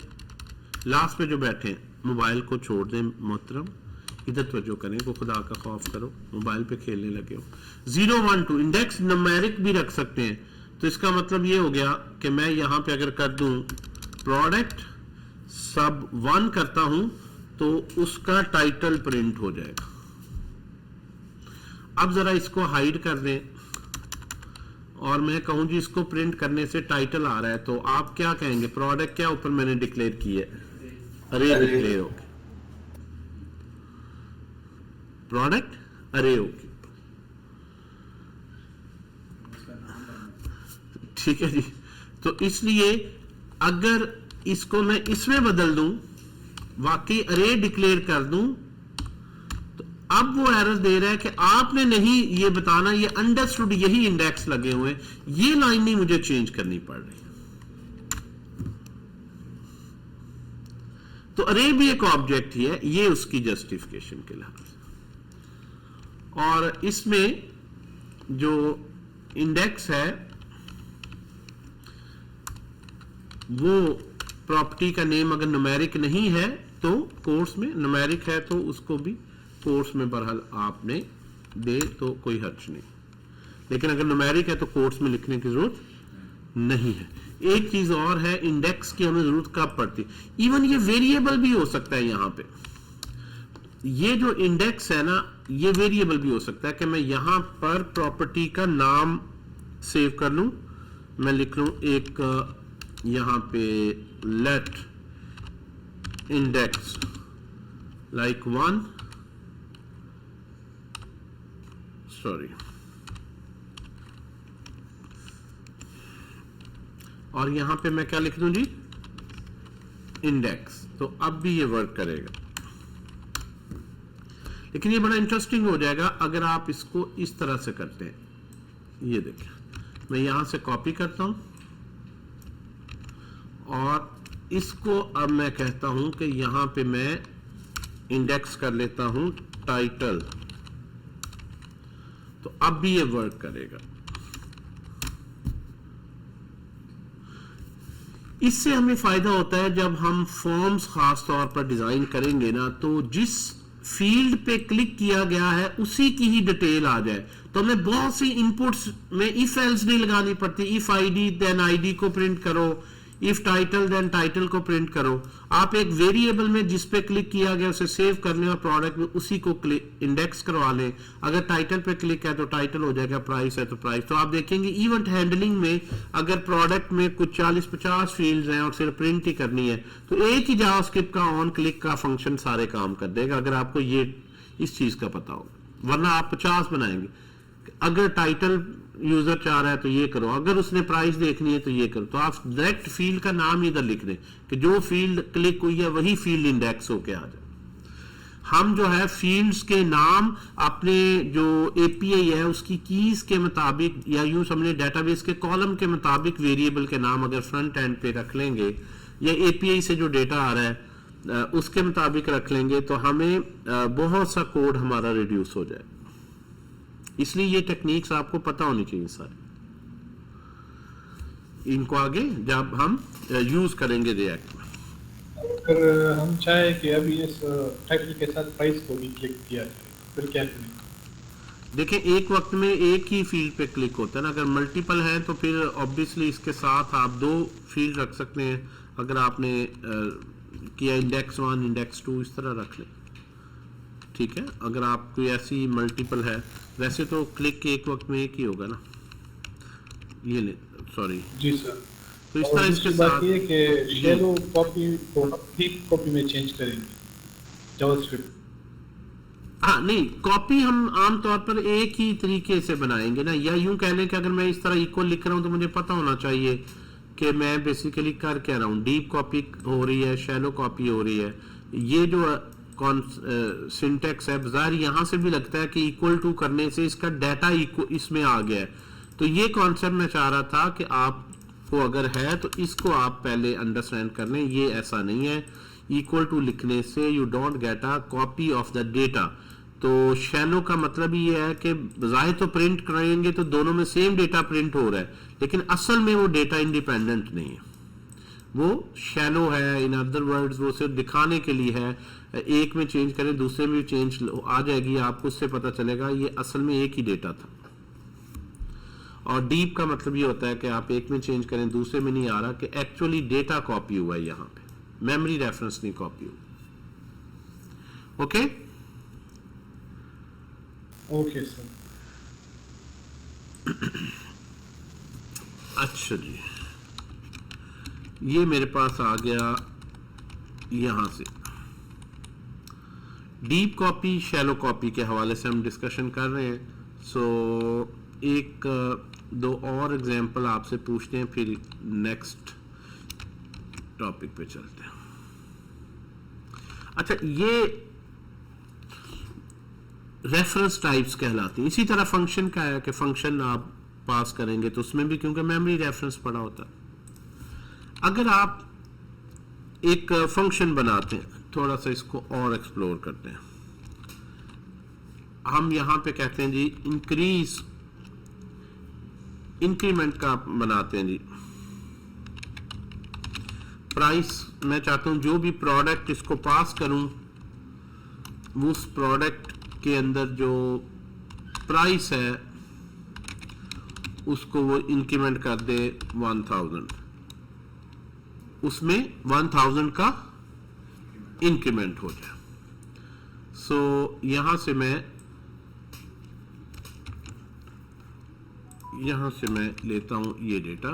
लास्ट पे जो बैठे हैं मोबाइल को छोड़ दें मोहतरम, इधर तवज्जो करें, को खुदा का खौफ करो, मोबाइल पे खेलने लगे हो। 0 1 2 इंडेक्स न्यूमेरिक भी रख सकते हैं, तो इसका मतलब ये हो गया कि मैं यहां पे अगर कर दूं प्रोडक्ट सब 1 करता हूं तो उसका टाइटल प्रिंट हो जाएगा। अब जरा इसको हाइड कर दें और मैं कहूं जी इसको प्रिंट करने से टाइटल आ रहा है, तो आप क्या कहेंगे? प्रोडक्ट क्या ऊपर मैंने डिक्लेयर की है, अरे डिक्लेयर हो गया, प्रोडक्ट अरे हो गया, ठीक है जी। तो इसलिए अगर इसको मैं इसमें बदल दूं, वाकई अरे डिक्लेयर कर दूं, तो अब वो एरर दे रहा है कि आपने नहीं ये बताना, ये अंडरस्टूड यही इंडेक्स लगे हुए हैं, ये लाइन नहीं मुझे चेंज करनी पड़ रही। तो अरे भी एक ऑब्जेक्ट ही है, ये उसकी जस्टिफिकेशन के लिहाज से। और इसमें जो इंडेक्स है वो प्रॉपर्टी का नेम अगर न्यूमेरिक नहीं है तो कोर्स में, न्यूमेरिक है तो उसको भी कोर्स में बहरहाल आपने दे तो कोई हर्ज नहीं, लेकिन अगर न्यूमेरिक है तो कोर्स में लिखने की जरूरत नहीं है। एक चीज और है, इंडेक्स की हमें जरूरत कब पड़ती, इवन ये वेरिएबल भी हो सकता है। यहां पे ये जो इंडेक्स है ना, ये वेरिएबल भी हो सकता है कि मैं यहां पर प्रॉपर्टी का नाम सेव कर लूं, मैं लिख लूं एक यहां पे लेट इंडेक्स लाइक 1, सॉरी, और यहां पे मैं क्या लिख दूं जी, इंडेक्स। तो अब भी ये वर्क करेगा, लेकिन ये बड़ा इंटरेस्टिंग हो जाएगा अगर आप इसको इस तरह से करते हैं। ये देखिए, मैं यहां से कॉपी करता हूं और इसको अब मैं कहता हूं कि यहां पे मैं इंडेक्स कर लेता हूं टाइटल, तो अब भी ये वर्क करेगा। इससे हमें फायदा होता है जब हम फॉर्म्स खास तौर पर डिजाइन करेंगे ना, तो जिस फील्ड पे क्लिक किया गया है उसी की ही डिटेल आ जाए, तो हमें बहुत सी इनपुट्स में इफ एल्स नहीं लगानी पड़ती। इफ आईडी देन आईडी को प्रिंट करो, इफ टाइटल देन टाइटल को प्रिंट करो। आप एक वेरिएबल में जिस पे क्लिक किया गया उसे सेव कर लें और प्रोडक्ट में उसी को इंडेक्स करवा लें। अगर टाइटल पे क्लिक है तो टाइटल हो जाएगा, प्राइस है तो प्राइस। तो आप देखेंगे इवेंट हैंडलिंग में अगर प्रोडक्ट में कुछ 40-50 फील्ड्स हैं और सिर्फ प्रिंट ही करनी है तो एक ही जावास्क्रिप्ट का ऑन क्लिक का फंक्शन सारे काम कर देगा, अगर आपको ये इस चीज का पता होगा। वरना आप 50 बनाएंगे, अगर टाइटल यूजर चाह रहा है तो ये करो, अगर उसने प्राइस देखनी है तो ये करो। तो आप डायरेक्ट फील्ड का नाम इधर लिख दें कि जो फील्ड क्लिक हुई है वही फील्ड इंडेक्स होके आ जाए। हम जो है फील्ड्स के नाम अपने जो एपीआई है उसकी कीज के मुताबिक, या यूं समझे डेटाबेस के कॉलम के मुताबिक वेरिएबल के नाम अगर फ्रंट एंड पे रख लेंगे, या एपीआई से जो डेटा आ रहा है उसके मुताबिक रख लेंगे, तो हमें बहुत सा कोड हमारा रिड्यूस हो जाए। इसलिए ये टेक्निक्स आपको पता होनी चाहिए सारी, इनको आगे जब हम यूज करेंगे रिएक्ट में।
अगर हम चाहे कि अभी इस टाइटल के साथ प्राइस को भी क्लिक किया जाए फिर क्या करें?
देखिए, एक वक्त में एक ही फील्ड पे क्लिक होता है ना, अगर मल्टीपल है तो फिर ऑब्वियसली इसके साथ आप 2 फील्ड रख सकते हैं। अगर आपने किया इंडेक्स 1 इंडेक्स 2 इस तरह रख लें, ठीक है। अगर आप कोई ऐसी मल्टीपल है वैसे तो क्लिक एक वक्त में एक ही होगा ना, ये ले सॉरी।
जी सर।
तो इस
और
तरह इसके
दूसरी बात
साथ
ये कि शैलो कॉपी को डीप कॉपी में चेंज करेंगे जावास्क्रिप्ट।
हाँ नहीं, कॉपी हम आमतौर पर एक ही तरीके से बनाएंगे ना, या यूं कह लें कि अगर मैं इस तरह इक्वल लिख रहा हूं तो मुझे पता होना चाहिए कि मैं बेसिकली कर क्या रहा हूं। डीप कॉपी हो रही है, शैलो कॉपी हो रही है। ये जो सिंटेक्स है बाजार यहां से भी लगता है कि इक्वल टू करने से इसका डाटा इसमें आ गया है। तो ये कॉन्सेप्ट मैं चाह रहा था कि आपको अगर है तो इसको आप पहले अंडरस्टैंड कर लें। ये ऐसा नहीं है, इक्वल टू लिखने से you don't get a copy of the data. तो शैलो का मतलब ये है कि बजाय तो प्रिंट करेंगे तो दोनों में सेम डेटा प्रिंट हो रहा है, लेकिन असल में वो डेटा इंडिपेंडेंट नहीं है, वो शैलो है। इन अदर वर्ड्स वो सिर्फ दिखाने के लिए है। एक में चेंज करें दूसरे में भी चेंज आ जाएगी, आपको उससे पता चलेगा ये असल में एक ही डेटा था। और डीप का मतलब ये होता है कि आप एक में चेंज करें दूसरे में नहीं आ रहा, कि एक्चुअली डेटा कॉपी हुआ है, यहाँ पे मेमोरी रेफरेंस नहीं कॉपी हुआ। Okay
okay sir.
अच्छा जी, ये मेरे पास आ गया यहां से। डीप कॉपी शैलो कॉपी के हवाले से हम डिस्कशन कर रहे हैं। सो एक दो और एग्जांपल आपसे पूछते हैं, फिर नेक्स्ट टॉपिक पे चलते हैं। अच्छा, ये रेफरेंस टाइप्स कहलाती हैं। इसी तरह फंक्शन का है कि फंक्शन आप पास करेंगे तो उसमें भी क्योंकि मेमोरी रेफरेंस पड़ा होता है। अगर आप एक फंक्शन बनाते हैं, थोड़ा सा इसको और एक्सप्लोर करते हैं। हम यहां पे कहते हैं जी इंक्रीमेंट का बनाते हैं जी। प्राइस मैं चाहता हूं जो भी प्रोडक्ट इसको पास करूं वो उस प्रोडक्ट के अंदर जो प्राइस है उसको वो इंक्रीमेंट कर दे 1000, उसमें 1000 का इंक्रीमेंट हो जाए। सो यहां से मैं लेता हूं ये डेटा,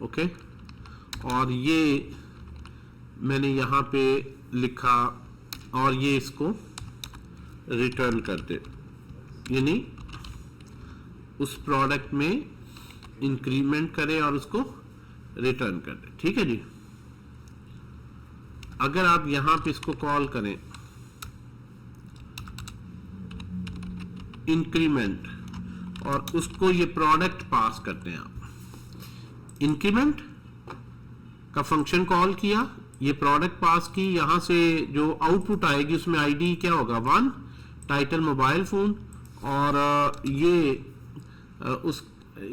ओके, और ये मैंने यहां पे लिखा और ये इसको रिटर्न कर दे, यानी उस प्रोडक्ट में इंक्रीमेंट करे और उसको रिटर्न कर दे। ठीक है जी। अगर आप यहां पे इसको कॉल करें इंक्रीमेंट और उसको ये प्रोडक्ट पास करते हैं आप, इंक्रीमेंट का फंक्शन कॉल किया, ये प्रोडक्ट पास की, यहां से जो आउटपुट आएगी उसमें आईडी क्या होगा 1, टाइटल मोबाइल फोन, और ये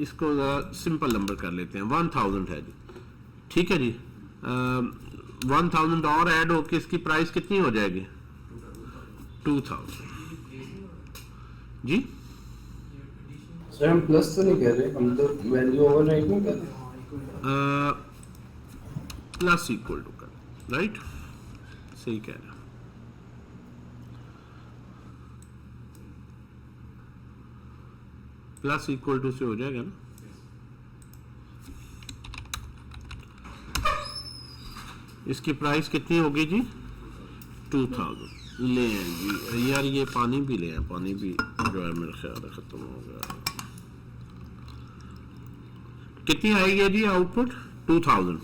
इसको सिंपल नंबर कर लेते हैं 1000 है जी। ठीक है जी। 1000 और ऐड होके इसकी प्राइस कितनी हो जाएगी 2000 जी।
सर हम प्लस तो नहीं कह रहे, हम तो वैल्यू ओवरराइट नहीं कर रहे।
प्लस इक्वल टू कर, राइट, सही कह रहे हैं। प्लस इक्वल टू से हो जाएगा ना। इसकी प्राइस कितनी होगी जी 2000। ले आए जी यार, ये पानी भी ले आए, पानी भी जो है मेरे ख्याल खत्म हो गया। कितनी आएगी जी आउटपुट 2000।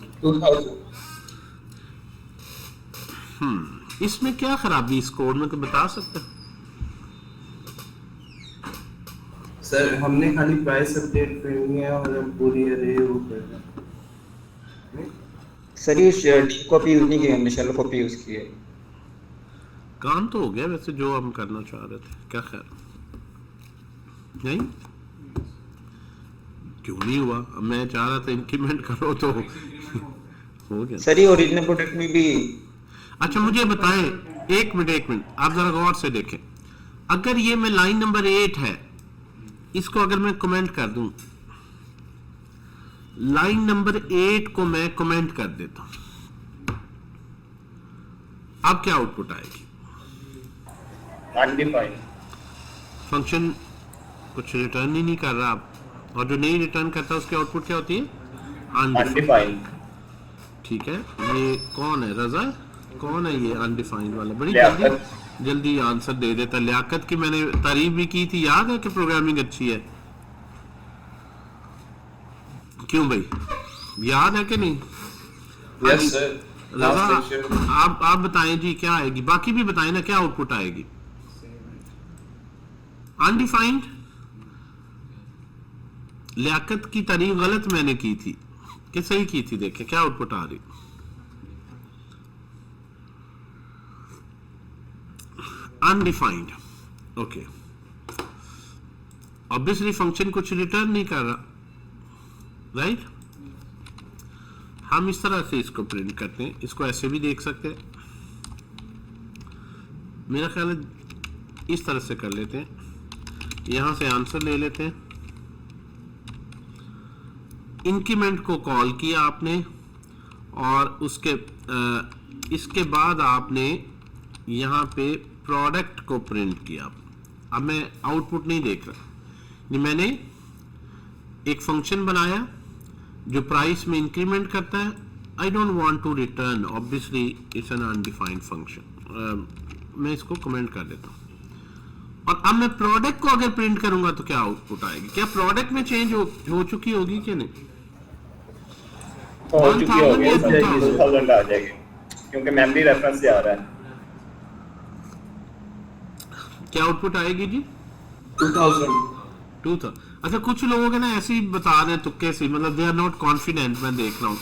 इसमें क्या खराबी इस कोड में, कोई बता सकता है?
सर हमने खाली प्राइस अपडेट करनी है और हम पूरी अरे वो करना है।
सर ये डीप कॉपी यूज नहीं की हमने, शैलो कॉपी यूज की है।
काम तो हो गया वैसे जो हम करना चाह रहे थे, क्या खैर नहीं क्यों नहीं हुआ। अब मैं चाह रहा था इंक्रीमेंट करो तो हो गया।
सर ये ओरिजिनल प्रोडक्ट में भी।
अच्छा मुझे बताएं, एक मिनट आप जरा गौर से देखें। अगर ये मैं लाइन नंबर 8 है, इसको अगर मैं कमेंट कर दूं, लाइन नंबर 8 को मैं कमेंट कर देता हूं, अब क्या आउटपुट आएगी?
अनडिफाइंड।
फंक्शन कुछ रिटर्न ही नहीं कर रहा आप, और जो नहीं रिटर्न करता उसकी आउटपुट क्या होती है?
अनडिफाइंड।
ठीक है, ये कौन है? रजा, कौन है ये अनडिफाइंड वाला? बड़ी
लियाकत।
जल्दी आंसर दे देता। लियाकत की मैंने तारीफ भी की थी, याद है कि प्रोग्रामिंग अच्छी है। क्यों भाई, याद है कि नहीं?
Yes sir.
रजा, आप बताएं जी क्या आएगी, बाकी भी बताएं ना क्या आउटपुट आएगी। अनडिफाइंड। लियाकत की तारीफ गलत मैंने की थी कि सही की थी? देखें क्या आउटपुट आ रही। Undefined, okay. ऑब्वियसली फंक्शन कुछ रिटर्न नहीं कर रहा, राइट? हम इस तरह से इसको प्रिंट करते हैं, इसको ऐसे भी देख सकते हैं। मेरा ख्याल है इस तरह से कर लेते हैं, यहां से आंसर ले लेते हैं। इंक्रीमेंट को कॉल किया आपने और उसके इसके बाद आपने यहां पे प्रोडक्ट को प्रिंट किया। अब मैं आउटपुट नहीं देख रहा, ये मैंने एक फंक्शन बनाया जो प्राइस में इंक्रीमेंट करता है। I don't want to return, obviously it's an undefined function. मैं इसको कमेंट कर देता हूं। और अब मैं प्रोडक्ट को अगर प्रिंट करूंगा तो क्या आउटपुट आएगी? क्या प्रोडक्ट में चेंज हो चुकी होगी कि नहीं?
हो चुकी होगी, 2000 आ जाएगी क्योंकि मेमोरी रेफरेंस से आ रहा है।
क्या आउटपुट आएगी जी?
2000।
अच्छा, कुछ लोगों के ना ऐसे ही बता रहे हैं तुक्के से, मतलब दे आर नॉट कॉन्फिडेंट। मैं देख रहा हूँ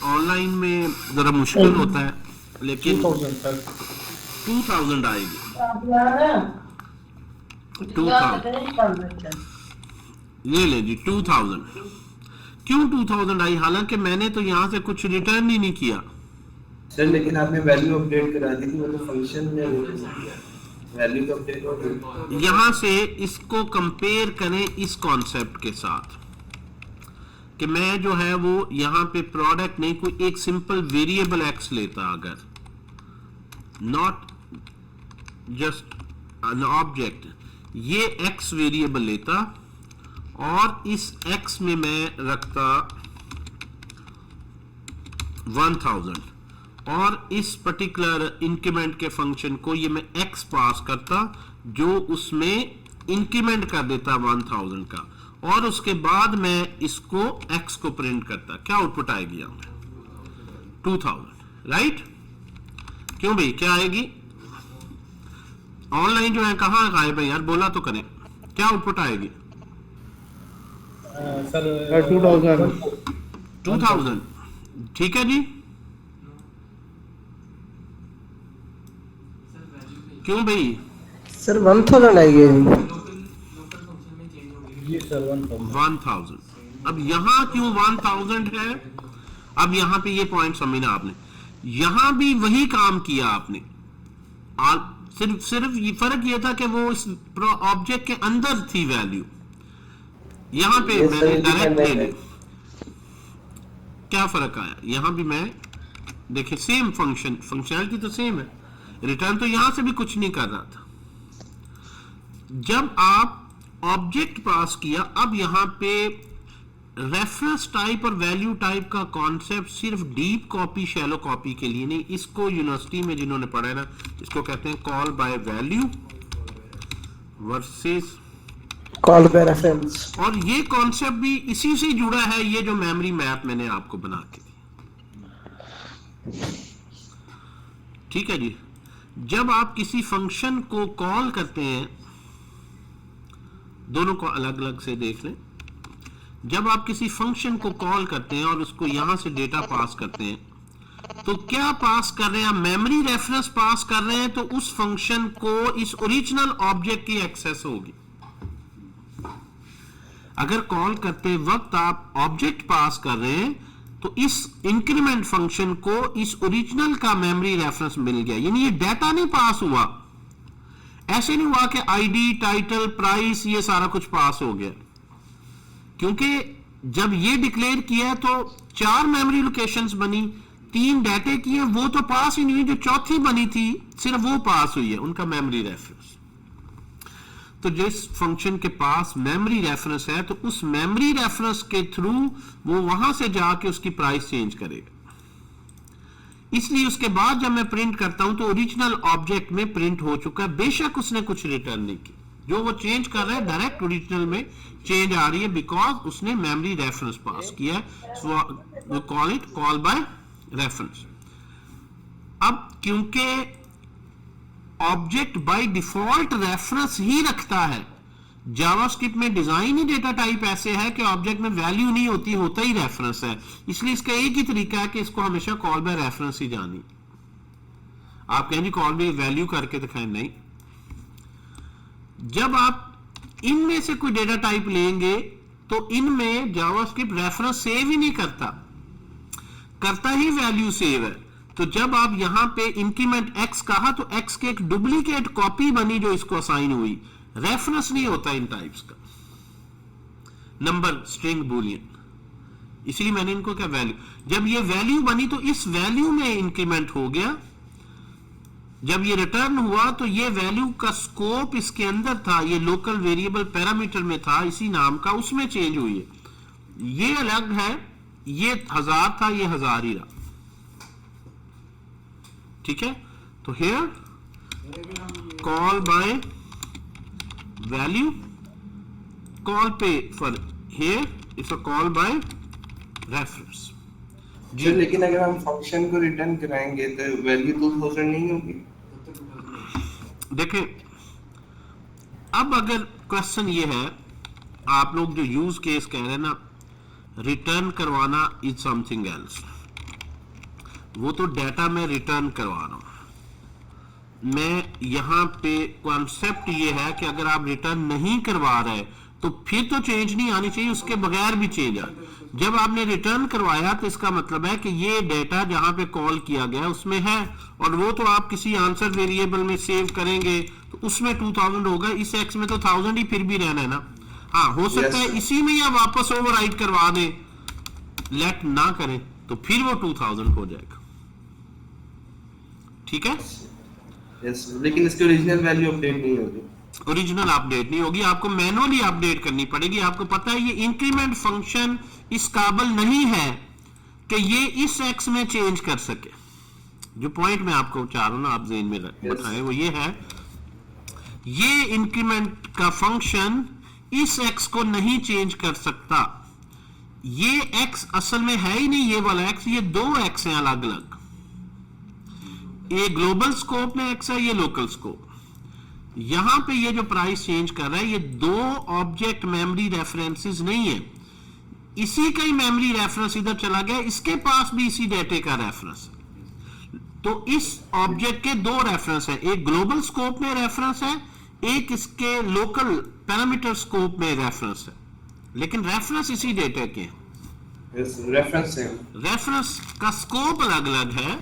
ऑनलाइन में जरा मुश्किल होता है, लेकिन 2000 आएगी। 2000 ये ले जी, 2000। क्यों 2000 आई? हालांकि मैंने तो यहाँ से कुछ रिटर्न ही नहीं किया
सर, लेकिन आपने वैल्यू अपडेट करा दी थी, वो तो फंक्शन में वैल्यू तो अपडेट हो गई।
यहां से इसको कंपेयर करें इस कॉन्सेप्ट के साथ कि मैं जो है वो यहां पे प्रोडक्ट नहीं, कोई एक सिंपल वेरिएबल एक्स लेता, अगर नॉट जस्ट एन ऑब्जेक्ट, ये एक्स वेरिएबल लेता और इस एक्स में मैं रखता 1000 और इस पर्टिकुलर इंक्रीमेंट के फंक्शन को ये मैं x पास करता, जो उसमें इंक्रीमेंट कर देता 1000 का, और उसके बाद मैं इसको x को प्रिंट करता। क्या आउटपुट आएगी यहां पे? 2000, राइट? क्यों भाई, क्या आएगी? ऑनलाइन जो है कहां गायब है यार, बोला तो करें। क्या आउटपुट आएगी?
सर
2000। ठीक है जी। क्यों भाई?
सर 1000 आएगी
जी सर
1000। अब यहाँ क्यों 1000 है? अब यहाँ पे ये पॉइंट समझना आपने, यहाँ भी वही काम किया आपने, सिर्फ ये फर्क ये था कि वो इस ऑब्जेक्ट के अंदर थी वैल्यू, यहाँ पे मैंने डायरेक्ट ले ली। क्या फर्क आया? यहाँ भी मैं देखिए सेम फंक्शनैलिटी तो सेम है, रिटर्न तो यहां से भी कुछ नहीं कर रहा था। जब आप ऑब्जेक्ट पास किया, अब यहां पे रेफरेंस टाइप और वैल्यू टाइप का कॉन्सेप्ट सिर्फ डीप कॉपी शैलो कॉपी के लिए नहीं, इसको यूनिवर्सिटी में जिन्होंने पढ़ा है ना, इसको कहते हैं call by value versus
call by reference.
और ये कॉन्सेप्ट भी इसी से जुड़ा है, ये जो मेमोरी मैप मैंने आपको बना के दी। ठीक है जी। जब आप किसी फंक्शन को कॉल करते हैं, दोनों को अलग अलग से देख लें। जब आप किसी फंक्शन को कॉल करते हैं और उसको यहां से डेटा पास करते हैं, तो क्या पास कर रहे हैं? मेमोरी रेफरेंस पास कर रहे हैं, तो उस फंक्शन को इस ओरिजिनल ऑब्जेक्ट की एक्सेस होगी। अगर कॉल करते वक्त आप ऑब्जेक्ट पास कर रहे हैं, तो इस इंक्रीमेंट फंक्शन को इस ओरिजिनल का मेमोरी रेफरेंस मिल गया, यानी ये डाटा नहीं पास हुआ। ऐसे नहीं हुआ कि आईडी, टाइटल, प्राइस, ये सारा कुछ पास हो गया, क्योंकि जब ये डिक्लेयर किया तो 4 मेमोरी लोकेशंस बनी, 3 डाटे किए, वो तो पास ही नहीं हुई, जो चौथी बनी थी सिर्फ वो पास हुई है, उनका मेमोरी रेफरेंस। तो जिस फंक्शन के पास मेमोरी रेफरेंस है तो उस मेमोरी रेफरेंस के थ्रू वो वहां से जाके उसकी प्राइस चेंज करेगा। इसलिए उसके बाद जब मैं प्रिंट करता हूं तो ओरिजिनल ऑब्जेक्ट में प्रिंट हो चुका है, बेशक उसने कुछ रिटर्न नहीं की। जो वो चेंज कर रहा है डायरेक्ट ओरिजिनल में चेंज आ रही है बिकॉज उसने मेमोरी रेफरेंस पास किया है। So we call it call by reference. अब क्योंकि ऑब्जेक्ट बाय डिफॉल्ट रेफरेंस ही रखता है, जावास्क्रिप्ट में डिजाइन ही डेटा टाइप ऐसे है कि ऑब्जेक्ट में वैल्यू नहीं होती, होता ही रेफरेंस है। इसलिए इसका एक ही तरीका है कि इसको हमेशा कॉल बाय रेफरेंस ही जानी। आप कहें जी कॉल बाय वैल्यू करके दिखाएं, नहीं। जब आप इनमें से कोई डेटा टाइप लेंगे तो इनमें जावास्क्रिप्ट रेफरेंस सेव ही नहीं करता ही वैल्यू सेव है। तो जब आप यहां पे इंक्रीमेंट एक्स कहा तो एक्स की एक डुप्लीकेट कॉपी बनी जो इसको असाइन हुई, रेफरेंस नहीं होता इन टाइप्स का। नंबर, स्ट्रिंग, बूलियन, इसलिए मैंने इनको क्या वैल्यू, जब ये वैल्यू बनी तो इस वैल्यू में इंक्रीमेंट हो गया। जब ये रिटर्न हुआ तो ये वैल्यू का स्कोप इसके अंदर था, ये लोकल वेरिएबल पैरामीटर में था इसी नाम का, उसमें चेंज हुई है। ये अलग है, ये 1000 था, ये 1000 ही रहा। ठीक है, तो here call by value, call पे for here it's a call by reference.
जी, लेकिन अगर हम फंक्शन को रिटर्न कराएंगे तो वैल्यू 2000 नहीं होगी।
देखें, अब अगर क्वेश्चन ये है, आप लोग जो यूज केस कह रहे हैं ना, रिटर्न करवाना इज समथिंग एल्स, वो तो डेटा में रिटर्न करवा रहा हूं मैं। यहां पे कॉन्सेप्ट ये है कि अगर आप रिटर्न नहीं करवा रहे तो फिर तो चेंज नहीं आनी चाहिए, उसके बगैर भी चेंज आ। जब आपने रिटर्न करवाया तो इसका मतलब है कि ये डेटा जहां पे कॉल किया गया उसमें है, और वो तो आप किसी आंसर वेरिएबल में सेव करेंगे तो उसमें 2000 होगा, इस एक्स में तो 1000 ही फिर भी रहना है ना। हाँ, हो सकता है इसी में या वापस ओवरराइट करवा दें, लेट ना करें तो फिर वो 2000 हो जाएगा। ठीक है,
यस, लेकिन इसकी ओरिजिनल वैल्यू अपडेट नहीं होगी।
ओरिजिनल अपडेट नहीं होगी, आपको मैनुअली अपडेट करनी पड़ेगी। आपको पता है ये इंक्रीमेंट फंक्शन इस काबिल नहीं है कि ये इस एक्स में चेंज कर सके। जो पॉइंट मैं आपको चाह रहा हूं ना आप ज़हन में बताएं वो ये है, ये इंक्रीमेंट का फंक्शन इस एक्स को नहीं चेंज कर सकता। ये एक्स असल में है ही नहीं, ये वाला एक्स, ये दो एक्स हैं अलग अलग। ये ग्लोबल स्कोप में एक्स है, ये लोकल स्कोप। यहां पे ये जो प्राइस चेंज कर रहा है ये दो ऑब्जेक्ट मेमोरी रेफरेंसेस नहीं है, इसी का ही मेमोरी रेफरेंस इधर चला गया, इसके पास भी इसी डेटे का रेफरेंस है। तो इस ऑब्जेक्ट के दो रेफरेंस है, एक ग्लोबल स्कोप में रेफरेंस है, एक इसके लोकल पैरामीटर स्कोप में रेफरेंस है, लेकिन रेफरेंस इसी डेटा के हैं। रेफरेंस का स्कोप अलग अलग है,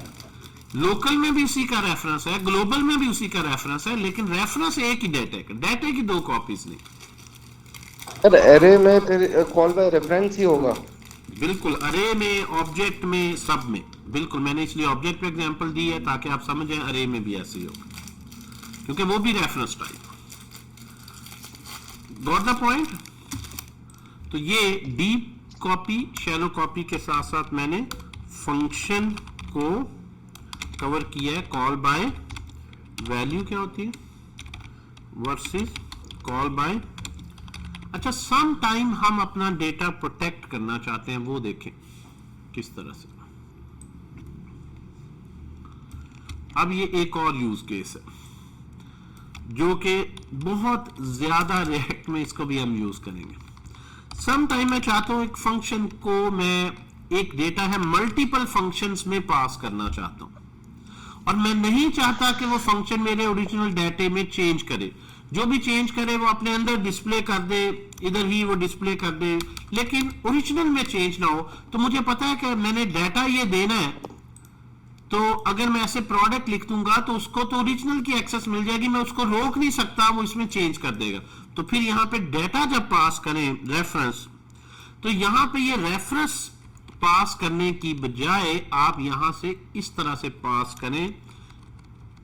लोकल में भी उसी का रेफरेंस है, ग्लोबल में भी उसी का रेफरेंस है, लेकिन रेफरेंस एक ही डेटा का, डेटा की दो कॉपीज नहीं।
सर एरे में फिर कॉल बाय रेफरेंस ही होगा।
बिल्कुल, अरे में, ऑब्जेक्ट में, सब में, बिल्कुल। मैंने इसलिए ऑब्जेक्ट पे एग्जांपल दी है ताकि आप समझ जाएं अरे में भी ऐसे ही होगा, क्योंकि वो भी reference type. Got the point? तो ये डीप कॉपी, शैलो कॉपी के साथ साथ मैंने फंक्शन को कवर किया है। कॉल बाय वैल्यू क्या होती है वर्सेस कॉल बाय। अच्छा, सम टाइम हम अपना डेटा प्रोटेक्ट करना चाहते हैं, वो देखें किस तरह से। अब ये एक और यूज केस है जो कि बहुत ज्यादा रिएक्ट में इसको भी हम यूज करेंगे। सम टाइम मैं चाहता हूं एक फंक्शन को मैं, एक डेटा है मल्टीपल फंक्शंस में पास करना चाहता हूं, और मैं नहीं चाहता कि वो फंक्शन मेरे ओरिजिनल डेटे में चेंज करे। जो भी चेंज करे वो अपने अंदर डिस्प्ले कर दे, इधर ही वो डिस्प्ले कर दे, लेकिन ओरिजिनल में चेंज ना हो। तो मुझे पता है कि मैंने डेटा ये देना है, तो अगर मैं ऐसे प्रोडक्ट लिख दूंगा तो उसको तो ओरिजिनल की एक्सेस मिल जाएगी, मैं उसको रोक नहीं सकता, वो इसमें चेंज कर देगा। तो फिर यहां पे डेटा जब पास करें रेफरेंस, तो यहां पे ये रेफरेंस पास करने की बजाय आप यहां से इस तरह से पास करें,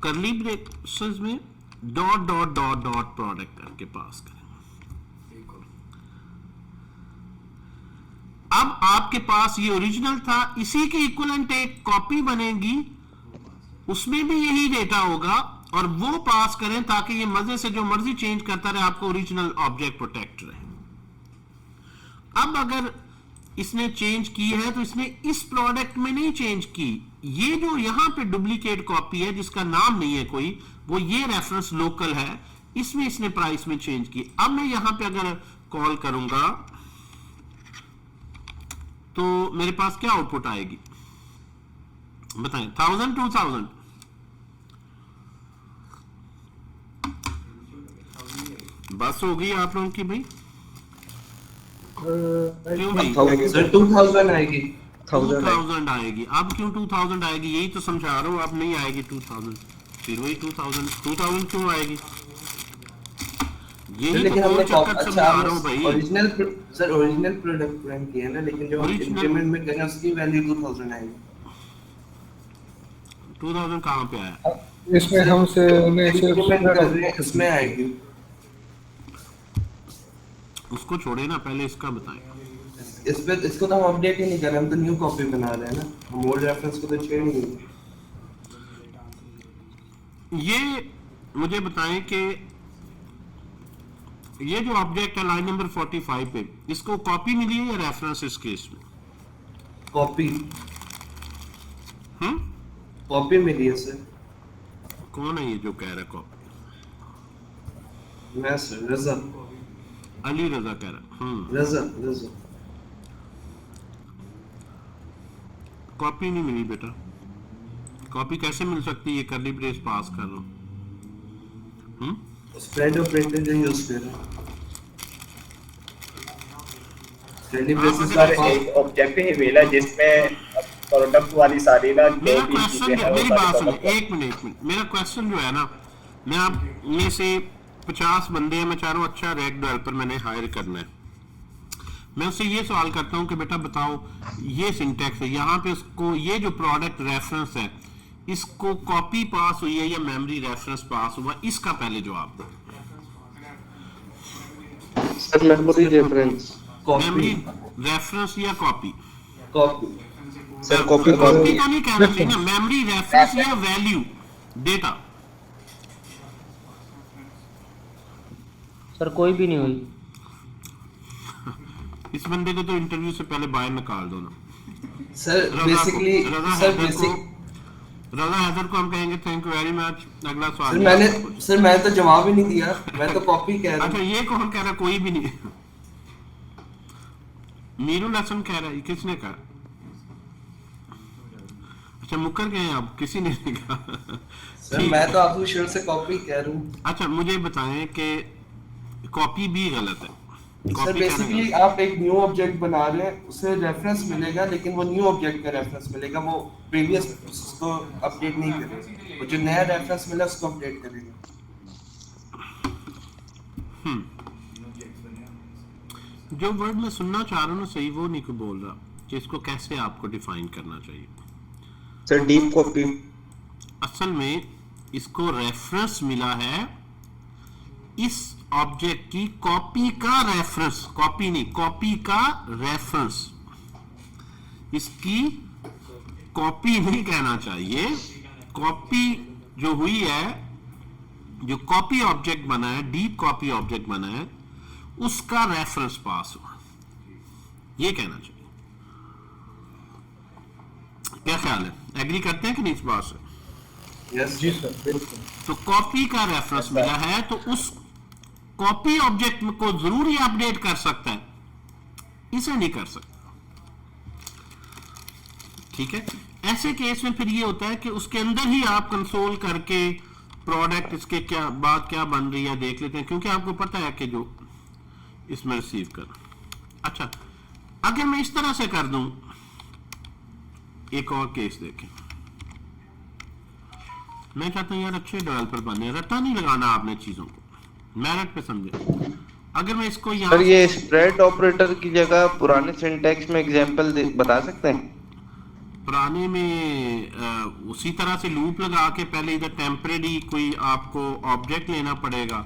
कर्ली ब्रेसेस में dot dot dot dot product करके पास करें। अब आपके पास ये ओरिजिनल था, इसी के इक्विवेलेंट एक कॉपी बनेगी, उसमें भी यही डेटा होगा और वो पास करें ताकि ये मजे से जो मर्जी चेंज करता रहे, आपको ओरिजिनल ऑब्जेक्ट प्रोटेक्ट रहे। अब अगर इसने चेंज की है तो इसने इस प्रोडक्ट में नहीं चेंज की, ये जो यहां पे डुप्लीकेट कॉपी है जिसका नाम नहीं है कोई, वो ये रेफरेंस लोकल है, इसमें इसने प्राइस में चेंज की। अब मैं यहां पे अगर कॉल करूंगा तो मेरे पास क्या आउटपुट आएगी बताएं? 1000 2000 बस हो गई आप लोगों की भाई? क्यों भाई?
सर 2000 आएगी।
2000 आएगी। अब क्यों 2000 आएगी? यही तो समझा रहा हूं, अब नहीं आएगी 2000, फिर वही 2000 क्यों आएगी? यही
लेकिन
तो
हमने
चक्कर
अच्छा
समझा रहा हूं भाई।
Original sir original product plan किया ना, लेकिन जो इंक्रीमेंट में करें उसकी वैल्यू 2000 आएगी।
2000 कहां पे आया?
इसमें हमसे
इंक्रीमेंट कर रहे हैं, इसमें आएगी।
उसको छोड़े ना, पहले इसका बताएं।
इसको तो हम अपडेट ही नहीं कर रहे, हम तो न्यू कॉपी बना रहे हैं ना, हम ओल्ड रेफरेंस को तो छेड़ नहीं रहे।
ये मुझे बताएं कि ये जो ऑब्जेक्ट है लाइन नंबर 45 पे, इसको कॉपी मिली है या रेफरेंस इस केस में?
कॉपी कॉपी मिली है सर।
कौन है ये जो कह रहा है कॉपी?
मैं सर रजा
अली रजा कह रहा है।
रजा
कॉपी नहीं मिली बेटा। कॉपी कैसे मिल सकती है? ये करली ब्रेस पास कर रहा हूं।
स्प्रेड ऑपरेटर जो यूज कर रहे हैं, करली ब्रेसेस
सर एक ऑब्जेक्ट ही मिला जिसमें प्रोडक्ट वाली सारी ना
मेरा क्वेश्चन, मेरी बात सुनो, एक मिनट। मेरा क्वेश्चन जो है ना, मैं आप में से 50 बंदे हैं, मैं चाह रहा हूं अच्छा रेड डेवलपर मैंने हायर करना है। मैं उससे ये सवाल करता हूं कि बेटा बताओ, ये सिंटैक्स है यहाँ पे, उसको ये जो प्रोडक्ट रेफरेंस है इसको कॉपी पास हुई है या मेमोरी रेफरेंस पास हुआ, इसका पहले जवाब दो।
Sir memory reference.
Memory reference या कॉपी?
कॉपी
सर कॉपी
तो नहीं कहना चाहिए ना, मेमोरी रेफरेंस या वैल्यू डेटा?
सर कोई भी नहीं हुई।
इस बंदे को तो इंटरव्यू से पहले बाहर निकाल दो ना
सर। बेसिकली सर
रजा हैदर को हम कहेंगे थैंक यू वेरी मच। अगला सवाल।
सर मैंने तो जवाब ही नहीं दिया, मैं तो कॉपी कह रहा हूं।
अच्छा ये कौन कह रहा? कोई भी नहीं। मीरुल हसन कह रहा है, किसने कहा? अच्छा मुकर गए आप, किसी ने नहीं कहा।
सर मैं तो आपको शुरू से कॉपी कह रहा हूं।
अच्छा मुझे बताएं कि कॉपी भी गलत है।
सर बेसिकली आप एक न्यू ऑब्जेक्ट बना रहे हैं, उसे रेफरेंस मिलेगा, लेकिन वो न्यू ऑब्जेक्ट का रेफरेंस मिलेगा, वो प्रीवियस उसको अपडेट नहीं करेगा, वो जो नया रेफरेंस मिला उसको अपडेट करेगा।
जो वर्ड मैं सुनना चाह रहा हूँ ना, सही वो नहीं को बोल रहा कि इसको कैसे आपको डिफाइन करना चाहिए।
Sir deep copy.
असल में इसको रेफरेंस मिला है इस ऑब्जेक्ट की कॉपी का रेफरेंस, कॉपी नहीं, कॉपी का रेफरेंस। इसकी कॉपी नहीं कहना चाहिए, कॉपी जो हुई है, जो कॉपी ऑब्जेक्ट बना है, डीप कॉपी ऑब्जेक्ट बना है, उसका रेफरेंस पास हुआ, ये कहना चाहिए। क्या ख्याल है? एग्री करते हैं कि नहीं इस बात से?
यस
जी सर बिल्कुल।
तो कॉपी का रेफरेंस मिला है तो उस कॉपी ऑब्जेक्ट को जरूर ही अपडेट कर सकता है, इसे नहीं कर सकता। ठीक है, ऐसे केस में फिर ये होता है कि उसके अंदर ही आप कंसोल करके प्रोडक्ट इसके क्या बात क्या बन रही है देख लेते हैं, क्योंकि आपको पता है कि जो इसमें रिसीव कर। अच्छा अगर मैं इस तरह से कर दूं, एक और केस देखें। मैं चाहता हूं यार अच्छे डेवलपर बने, रट्टा नहीं लगाना आपने चीजों को, मेरिट पे समझे। अगर मैं इसको यहाँ
सर ये स्प्रेड ऑपरेटर की जगह पुराने सिंटैक्स में एग्जांपल बता सकते हैं?
पुराने में उसी तरह से लूप लगा के पहले इधर टेम्परेरी कोई आपको ऑब्जेक्ट लेना पड़ेगा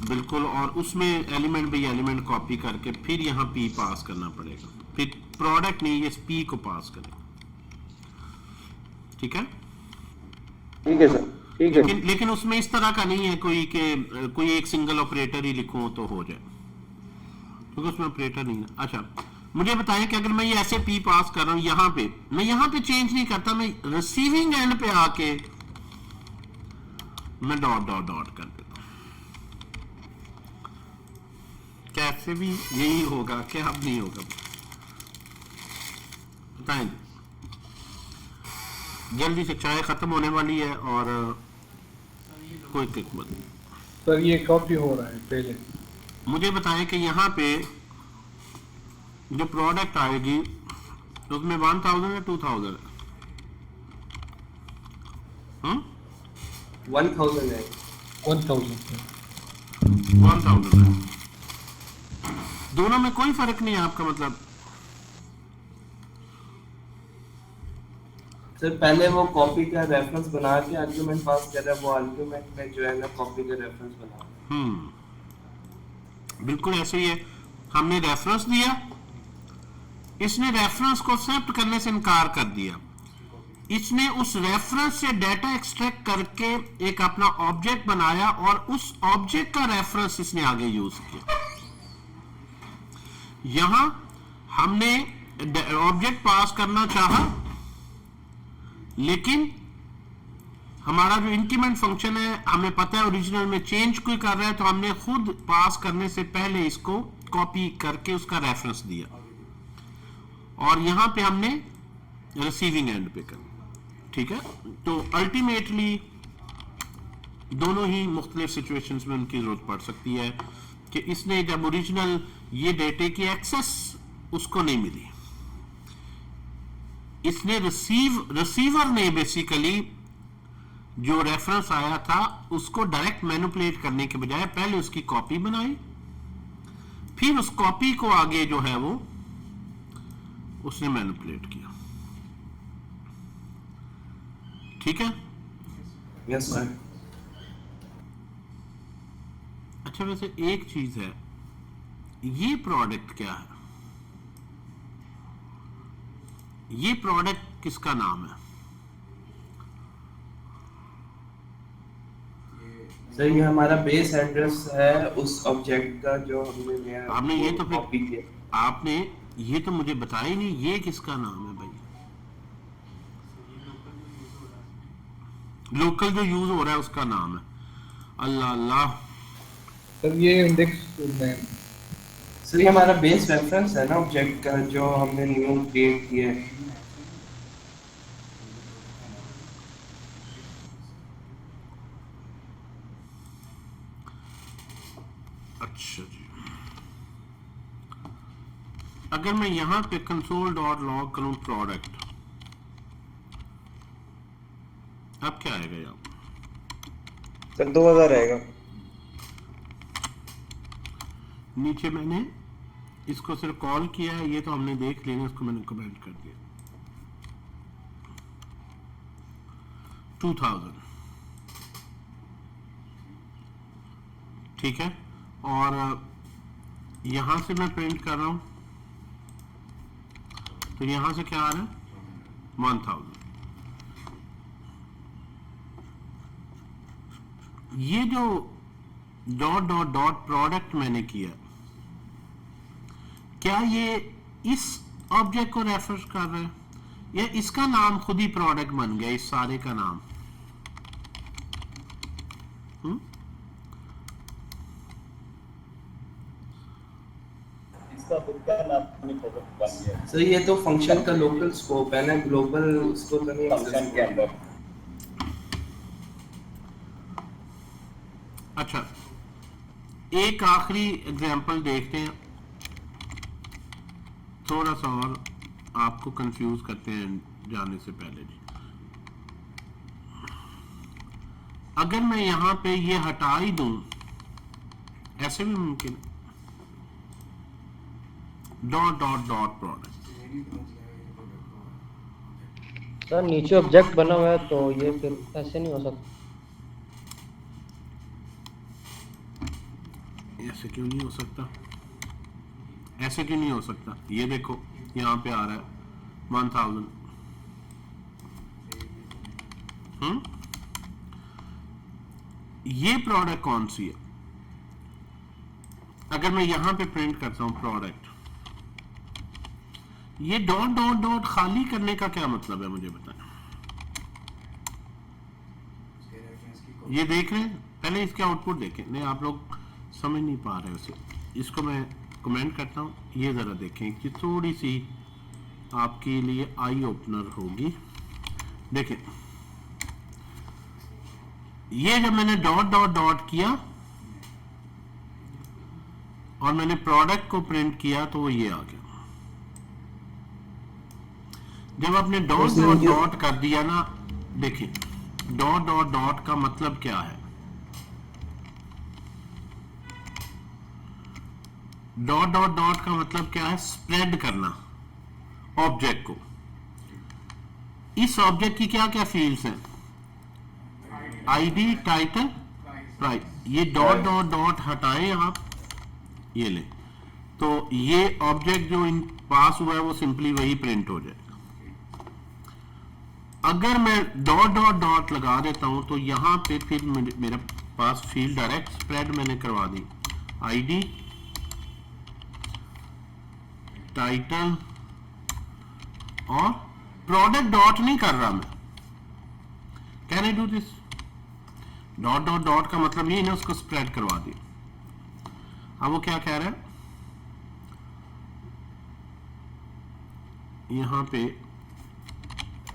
बिल्कुल, और उसमें एलिमेंट बाई एलिमेंट कॉपी करके फिर यहाँ पी पास करना पड़ेगा, फिर प्रोडक्ट नहीं ये पी को पास करेगा। ठीक है,
ठीक है सर, ठीक है।
लेकिन उसमें इस तरह का नहीं है कोई एक सिंगल ऑपरेटर ही लिखूं तो हो जाए, क्योंकि उसमें ऑपरेटर नहीं है। अच्छा, मुझे बताएं कि अगर मैं ये ऐसे पी पास कर रहा हूं, यहां पे मैं यहां पे चेंज नहीं करता, मैं रिसीविंग एंड पे आके मैं डॉट डॉट डॉट कर देता हूं। कैसे भी यही होगा क्या, अब नहीं होगा, बताएं। जल्दी से चाय खत्म होने वाली है और कोई क्लिक मत।
सर ये कॉपी हो रहा है पहले।
मुझे बताएं कि यहाँ पे जो प्रोडक्ट आएगी उसमें 1000 या 2000 है?
1000 है।
1000 है। दोनों में कोई फर्क नहीं है आपका मतलब?
सर पहले वो कॉपी का रेफरेंस बना के आर्गुमेंट पास कर रहा है, वो आर्गुमेंट में जो है ना कॉपी का रेफरेंस बना।
बिल्कुल ऐसे ही है, हमने रेफरेंस दिया, इसने रेफरेंस को एक्सेप्ट करने से इनकार कर दिया, इसने उस रेफरेंस से डाटा एक्सट्रैक्ट करके एक अपना ऑब्जेक्ट बनाया और उस ऑब्जेक्ट का रेफरेंस इसने आगे यूज किया। यहां हमने ऑब्जेक्ट पास करना चाहा, लेकिन हमारा जो इंक्रीमेंट फंक्शन है हमें पता है ओरिजिनल में चेंज कोई कर रहा है, तो हमने खुद पास करने से पहले इसको कॉपी करके उसका रेफरेंस दिया और यहां पे हमने रिसीविंग एंड पे कर। ठीक है, तो अल्टीमेटली दोनों ही मुख्तलिफ सिचुएशंस में उनकी जरूरत पड़ सकती है कि इसने जब ओरिजिनल ये डेटे की एक्सेस उसको नहीं मिली, इसने रिसीवर ने बेसिकली जो रेफरेंस आया था उसको डायरेक्ट मैनिपुलेट करने के बजाय पहले उसकी कॉपी बनाई, फिर उस कॉपी को आगे जो है वो उसने मैनिपुलेट किया। ठीक है,
यस सर।
अच्छा, वैसे एक चीज है, ये प्रोडक्ट क्या है? ये प्रोडक्ट किसका नाम है?
सर ये हमारा बेस एड्रेस है उस ऑब्जेक्ट का जो हमने नया
आपने ये तो
कॉपी
फिर
किया।
आपने ये तो मुझे बताया ही नहीं, ये किसका नाम है भाई? लोकल जो यूज हो रहा है उसका नाम है। अल्लाह अल्लाह।
सर ये इंडेक्स में
सर ये हमारा बेस रेफरेंस है ना ऑब्जेक्ट का जो हमने न्यू क्रिएट किया है।
अच्छा जी, अगर मैं यहां पे कंसोल डॉट लॉग करूं प्रोडक्ट, अब क्या आएगा यहाँ?
सर 2000 आएगा।
नीचे मैंने इसको सिर्फ कॉल किया है, ये तो हमने देख लिया, इसको मैंने कमेंट कर दिया 2000। ठीक है, और यहां से मैं प्रिंट कर रहा हूं तो यहां से क्या आ रहा है? 1000। ये जो डॉट डॉट डॉट प्रोडक्ट मैंने किया, क्या ये इस ऑब्जेक्ट को रेफर कर रहा है या इसका नाम खुद ही प्रोडक्ट बन गया, इस सारे का नाम?
इसका खुद का नाम नहीं प्रोडक्ट बन गया
सर ये तो फंक्शन का लोकल स्कोप है ना, ग्लोबल उसको तो नहीं
फंक्शन के अंदर।
अच्छा, एक आखिरी एग्जांपल देखते हैं, थोड़ा सा और आपको कंफ्यूज करते हैं जाने से पहले जी। अगर मैं यहां पे ये हटा ही दूं, ऐसे भी मुमकिन है, dot dot dot product.
Sir नीचे ऑब्जेक्ट बना हुआ है तो ये फिर ऐसे नहीं हो सकता।
ऐसे क्यों नहीं हो सकता? ऐसे क्यों नहीं हो सकता? ये देखो यहाँ पे आ रहा है 1000। ये प्रोडक्ट कौन सी है? अगर मैं यहां पे प्रिंट करता हूं प्रोडक्ट, ये डॉट डॉट डॉट खाली करने का क्या मतलब है मुझे बताना। ये देख रहे हैं? पहले इसके आउटपुट देखें। नहीं, आप लोग समझ नहीं पा रहे उसे। इसको मैं कमेंट करता हूं, ये जरा देखें कि थोड़ी सी आपके लिए आई ओपनर होगी। देखें, ये जब मैंने डॉट डॉट डॉट किया और मैंने प्रोडक्ट को प्रिंट किया तो वो ये आ गया। जब आपने डॉट डॉट डॉट कर दिया ना, देखिए डॉट डॉट डॉट का मतलब क्या है? डॉट डॉट डॉट का मतलब क्या है? स्प्रेड करना ऑब्जेक्ट को। इस ऑब्जेक्ट की क्या क्या फील्ड्स हैं? ID, title, price. ये डॉट डॉट डॉट हटाएं आप, ये ले, तो ये ऑब्जेक्ट जो इन पास हुआ है वो सिंपली वही प्रिंट हो जाएगा। अगर मैं डॉट डॉट डॉट लगा देता हूं तो यहां पे फिर मेरे पास फील्ड डायरेक्ट स्प्रेड मैंने करवा दी। आईडी, टाइटल और प्रोडक्ट डॉट नहीं कर रहा मैं। Can I do this? Dot dot dot का मतलब ये ना, उसको स्प्रेड करवा दिया। अब वो क्या कह रहा है यहां पे?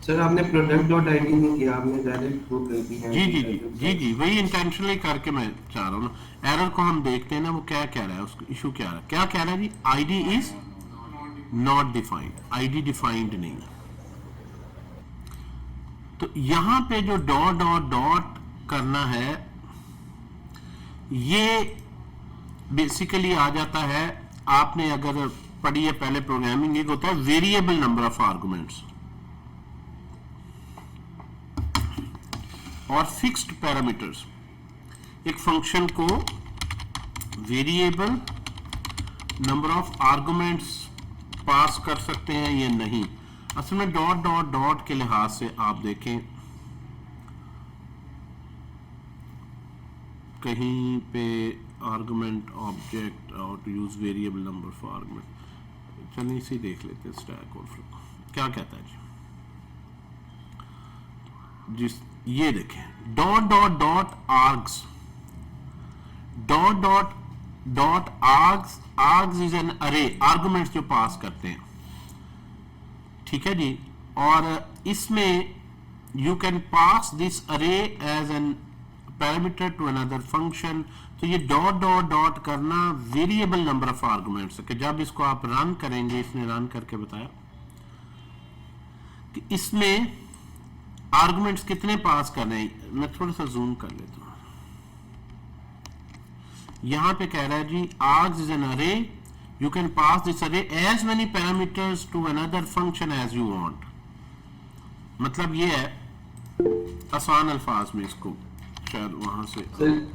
सर आपने प्रोडक्ट डॉट आईडी नहीं किया, आपने डायरेक्ट वो कर दिया।
जी जी जी जी जी, वही इंटेंशनली करके मैं चाह रहा हूँ ना। एरर को हम देखते हैं ना, वो क्या कह रहा है, उसका इशू क्या है, क्या कह रहा है जी? ID is not defined. ID defined नहीं है। तो यहां पे जो डॉट डॉट डॉट करना है, ये बेसिकली आ जाता है, आपने अगर पढ़ी है पहले प्रोग्रामिंग, एक होता है वेरिएबल नंबर ऑफ आर्गुमेंट्स और फिक्स्ड पैरामीटर्स। एक फंक्शन को variable number of arguments pass कर सकते हैं या नहीं। असल में डॉट डॉट डॉट के लिहाज से आप देखें, कहीं पे आर्गुमेंट ऑब्जेक्ट और to use variable number for argument. चलिए इसी देख लेते हैं। स्टैक ओवरफ्लो क्या कहता है जी? जिस ये देखें, dot dot dot args, dot dot dot args, args is an array, arguments जो पास करते हैं, ठीक है जी। और इसमें you can pass this array as a parameter to another function. तो ये डॉट डॉट डॉट करना वेरिएबल नंबर ऑफ आर्गुमेंट्स है कि जब इसको आप रन करेंगे, इसने रन करके बताया कि इसमें आर्गुमेंट्स कितने पास करने हैं। मैं थोड़ा सा जूम कर लेता हूं। यहां पे कह रहा है जी, args is an array, you can pass this array as many parameters to another function as you want. मतलब ये है, आसान अल्फाज में इसको, शायद वहां से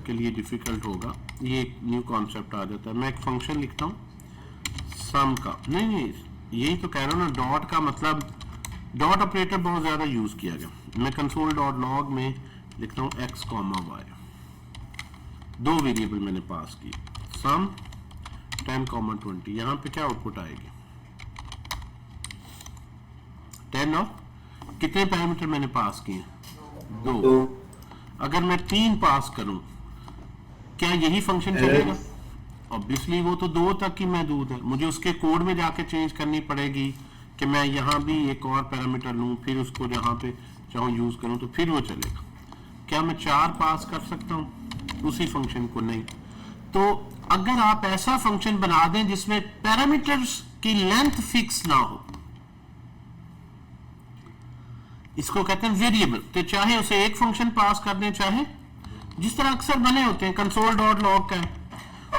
के लिए डिफिकल्ट होगा, ये एक न्यू कॉन्सेप्ट आ जाता है। मैं एक फंक्शन लिखता हूं सम का, नहीं यही तो कह रहा हूं ना। डॉट का मतलब, डॉट ऑपरेटर बहुत ज्यादा यूज किया गया। मैं कंसोल डॉट लॉग में लिखता हूं x, y, दो वेरिएबल मैंने पास किए, सम 10, 20। यहां पे क्या आउटपुट आएगी? 10 और कितने पैरामीटर मैंने पास किए? 2। अगर मैं 3 पास करूं, क्या यही फंक्शन चलेगा? ऑब्वियसली वो तो 2 तक ही महदूद है। मुझे उसके कोड में जाके चेंज करनी पड़ेगी कि मैं यहां भी एक और पैरामीटर लूं, फिर उसको जहां पे चाहूं यूज करूं, तो फिर वो चलेगा। क्या मैं 4 पास कर सकता हूं उसी फंक्शन को? नहीं। तो अगर आप ऐसा फंक्शन बना दें जिसमें पैरामीटर्स की लेंथ फिक्स ना हो, इसको कहते हैं वेरिएबल। तो चाहे उसे एक फंक्शन पास कर दें, चाहे जिस तरह अक्सर बने होते हैं, कंसोल डॉट लॉग का है,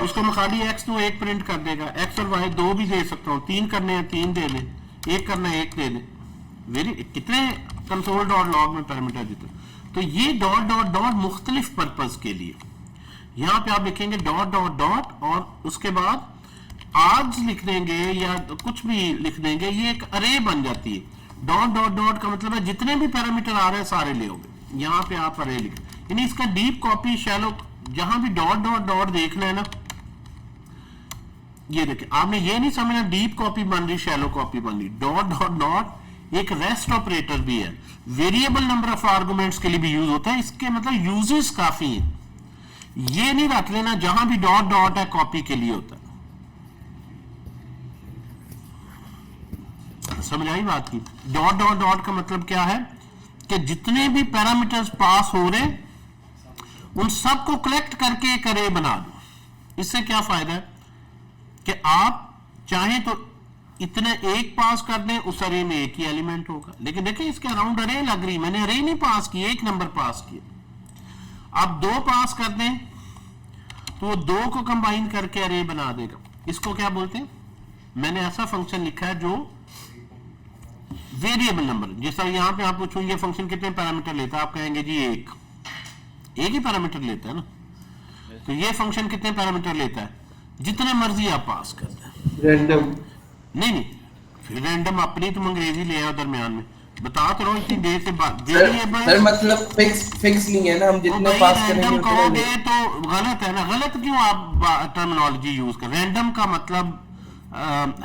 उसको मैं खाली x तो 1 प्रिंट कर देगा, x और y 2 भी दे सकता हूं, 3 करने हैं 3 दे दें, 1 करना है 1 दे दें। कितने कंसोल डॉट लॉग में पैरामीटर जितने, तो ये डॉट डॉट डॉट मुख्तलिफ पर्पज के लिए, यहां पे आप लिखेंगे डॉट डॉट डॉट और उसके बाद आज लिख देंगे या कुछ भी लिख देंगे, ये एक अरे बन जाती है। डॉट डॉट डॉट का मतलब है जितने भी पैरामीटर आ रहे हैं सारे ले होंगे, यहां पे आप अरे लिख, यानी इसका डीप कॉपी शैलो, जहां भी डॉट डॉट डॉट देखना है ना, ये देखिए आपने ये नहीं समझना डीप कॉपी बन रही शैलो कॉपी बन रही। डॉट डॉट डॉट एक रेस्ट ऑपरेटर भी है, वेरिएबल नंबर ऑफ आर्गुमेंट्स के लिए भी यूज होता है, इसके मतलब यूजेस काफी हैं। ये नहीं रख लेना जहां भी डॉट डॉट है कॉपी के लिए होता है। समझ आई बात की? डॉट डॉट डॉट का मतलब क्या है कि जितने भी पैरामीटर्स पास हो रहे उन सबको कलेक्ट करके एक अरे बना दो। इससे क्या फायदा है कि आप चाहें तो इतने एक पास कर दें, उस अरे में एक ही एलिमेंट होगा, लेकिन देखिए इसके अराउंड अरे लग रही, मैंने अरे नहीं पास की, एक नंबर पास किया। आप 2 पास कर दें तो वो 2 को कंबाइन करके अरे बना देगा। इसको क्या बोलते हैं? मैंने ऐसा फंक्शन लिखा है जो वेरिएबल नंबर, जैसा यहां पे आप पूछूं ये फंक्शन कितने पैरामीटर लेता है, आप कहेंगे जी एक ही पैरामीटर लेता है ना, तो ये फंक्शन कितने पैरामीटर लेता है, जितने मर्जी आप पास कर दें।
रैंडम
नहीं, फिर रैंडम अपनी तुम अंग्रेजी ले आओ दरमियान में, बता तो रहो इतनी देर से बात।
सर मतलब फिक्स नहीं है ना, हम जितने पास करेंगे
रैंडम कहोगे तो गलत है ना। गलत क्यों आप टर्मिनोलॉजी यूज कर? रैंडम का मतलब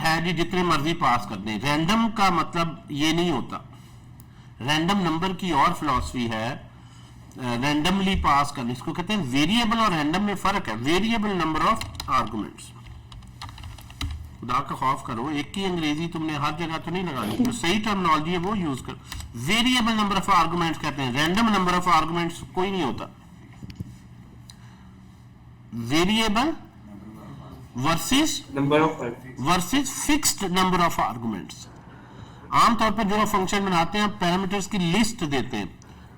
है जी जितने मर्जी पास कर दें। रैंडम का मतलब ये नहीं होता। रैंडम नंबर की और फिलॉसफी है, रैंडमली पास करने, इसको कहते हैं वेरिएबल और रैंडम में फर्क है। वेरिएबल नंबर ऑफ आर्गुमेंट्स, खुदा का खौफ करो, एक ही अंग्रेजी तुमने हर जगह तो नहीं लगानी, जो सही टर्मिनोलॉजी है वो यूज करो। वेरिएबल नंबर ऑफ आर्गुमेंट्स कहते हैं, रैंडम नंबर ऑफ आर्गुमेंट्स कोई नहीं होता। Variable versus fixed number of arguments. आमतौर पर जो फंक्शन बनाते हैं पैरामीटर्स की लिस्ट देते हैं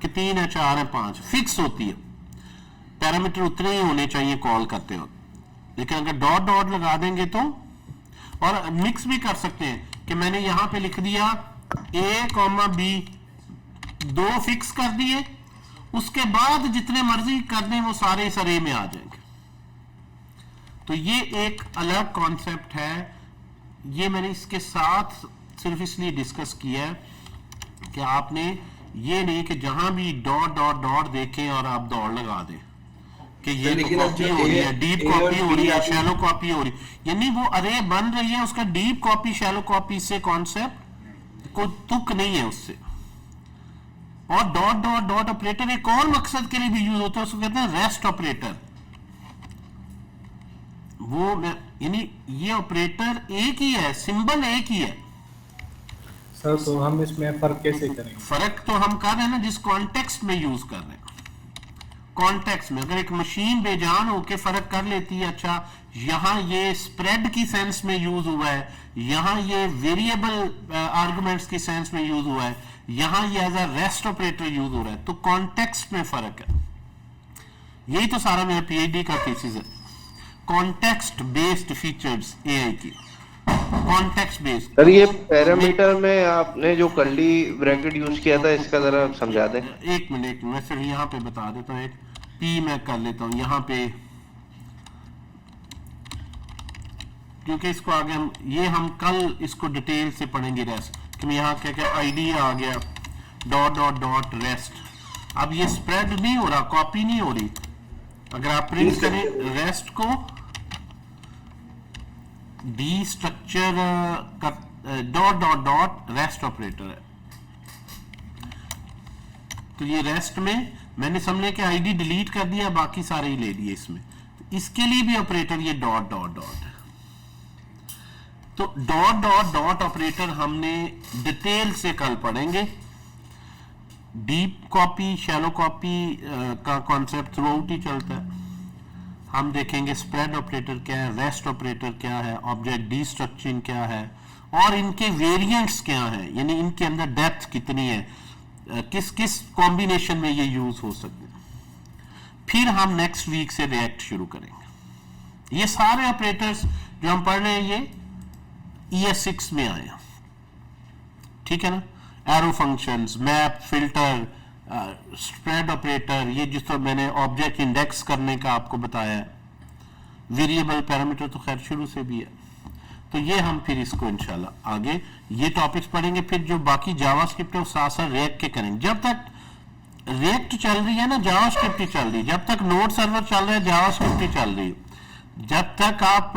कि 3 है 4 है 5, फिक्स होती है, पैरामीटर उतने ही होने चाहिए कॉल करते हो। लेकिन अगर डॉट डॉट लगा देंगे तो, और मिक्स भी कर सकते हैं कि मैंने यहां पे लिख दिया a, b 2 फिक्स कर दिए, उसके बाद जितने मर्जी कर दें वो सारे इस अरे में आ जाएंगे। तो ये एक अलग कॉन्सेप्ट है, ये मैंने इसके साथ सिर्फ इसलिए डिस्कस किया है कि आपने ये नहीं कि जहां भी डॉट डॉट डॉट देखें और आप दौड़ लगा दें कि ये तो कॉपी हो रही है, डीप कॉपी हो रही है, शैलो कॉपी हो रही है, यानी वो अरे बन रही है, उसका डीप कॉपी शैलो कॉपी से कॉन्सेप्ट कोई तुक नहीं है उससे। और डॉट डॉट डॉट ऑपरेटर एक और मकसद के लिए भी यूज होता है, उसको कहते हैं रेस्ट ऑपरेटर। वो यानी ये ऑपरेटर एक ही है, सिंबल एक ही है।
सर तो हम इसमें फर्क कैसे करेंगे?
फर्क तो हम कर रहे हैं ना जिस कॉन्टेक्स्ट में यूज कर रहे हैं। कॉन्टेक्स्ट में अगर एक मशीन बेजान होके फर्क कर लेती है, अच्छा यहां ये स्प्रेड की सेंस में यूज हुआ है, यहां ये वेरिएबल आर्गुमेंट्स की सेंस में यूज हुआ है, यहां ये as a rest operator use हो रहा है, तो कॉन्टेक्स्ट में फर्क है। यही तो सारा मेरा पीएचडी का थीसिस है, कॉन्टेक्स्ट बेस्ड फीचर्स एआई की, कॉन्टेक्स्ट बेस्ड।
सर ये पैरामीटर में आपने जो कर्ली ब्रैकेट यूज किया था इसका जरा समझा दें।
एक मिनट मैं सिर्फ यहाँ पे बता देता हूँ, एक पी मैं कर लेता हूँ यहाँ पे, क्योंकि इसको आगे हम कल इसको डिटेल से पढ़ेंगे रेस्ट कि मैं यहाँ क्या क्या आईडी आ गया डॉट डॉट डॉट रेस्ट। अब ये स्प्रेड नहीं हो रहा, कॉपी नहीं हो रही। अगर आप प्रिंट करें रेस्ट को D structure dot dot dot rest operator है, तो ये रेस्ट में मैंने समझे कि आईडी डिलीट कर दिया, बाकी सारे ही ले लिए इसमें, तो इसके लिए भी ऑपरेटर ये डॉट डॉट डॉट है। तो डॉट डॉट डॉट ऑपरेटर हमने डिटेल से कल पढ़ेंगे। डीप कॉपी शैलो कॉपी का कॉन्सेप्ट थ्रू आउट ही चलता है। हम देखेंगे स्प्रेड ऑपरेटर क्या है, रेस्ट ऑपरेटर क्या है, ऑब्जेक्ट डीस्ट्रक्चरिंग क्या है, और इनके वेरिएंट्स क्या हैं, यानी इनके अंदर डेप्थ कितनी है, किस किस कॉम्बिनेशन में ये यूज हो सकते हैं। फिर हम नेक्स्ट वीक से रिएक्ट शुरू करेंगे। ये सारे ऑपरेटर्स जो हम पढ़ रहे हैं ये ES6 में आए, ठीक है ना। Arrow functions, map, filter, spread operator, ये जिस तरह मैंने ऑब्जेक्ट इंडेक्स करने का आपको बताया है, वेरिएबल पैरामीटर तो खैर शुरू से भी है। तो ये हम फिर इसको इंशाल्लाह आगे ये टॉपिक्स पढ़ेंगे। फिर जो बाकी जावास्क्रिप्ट है वो साथ साथ रिएक्ट के करेंगे। जब तक रिएक्ट चल रही है ना, जावास्क्रिप्ट ही चल रही है। जब तक नोड सर्वर चल रहा है, जावास्क्रिप्ट ही चल रही है। जब तक आप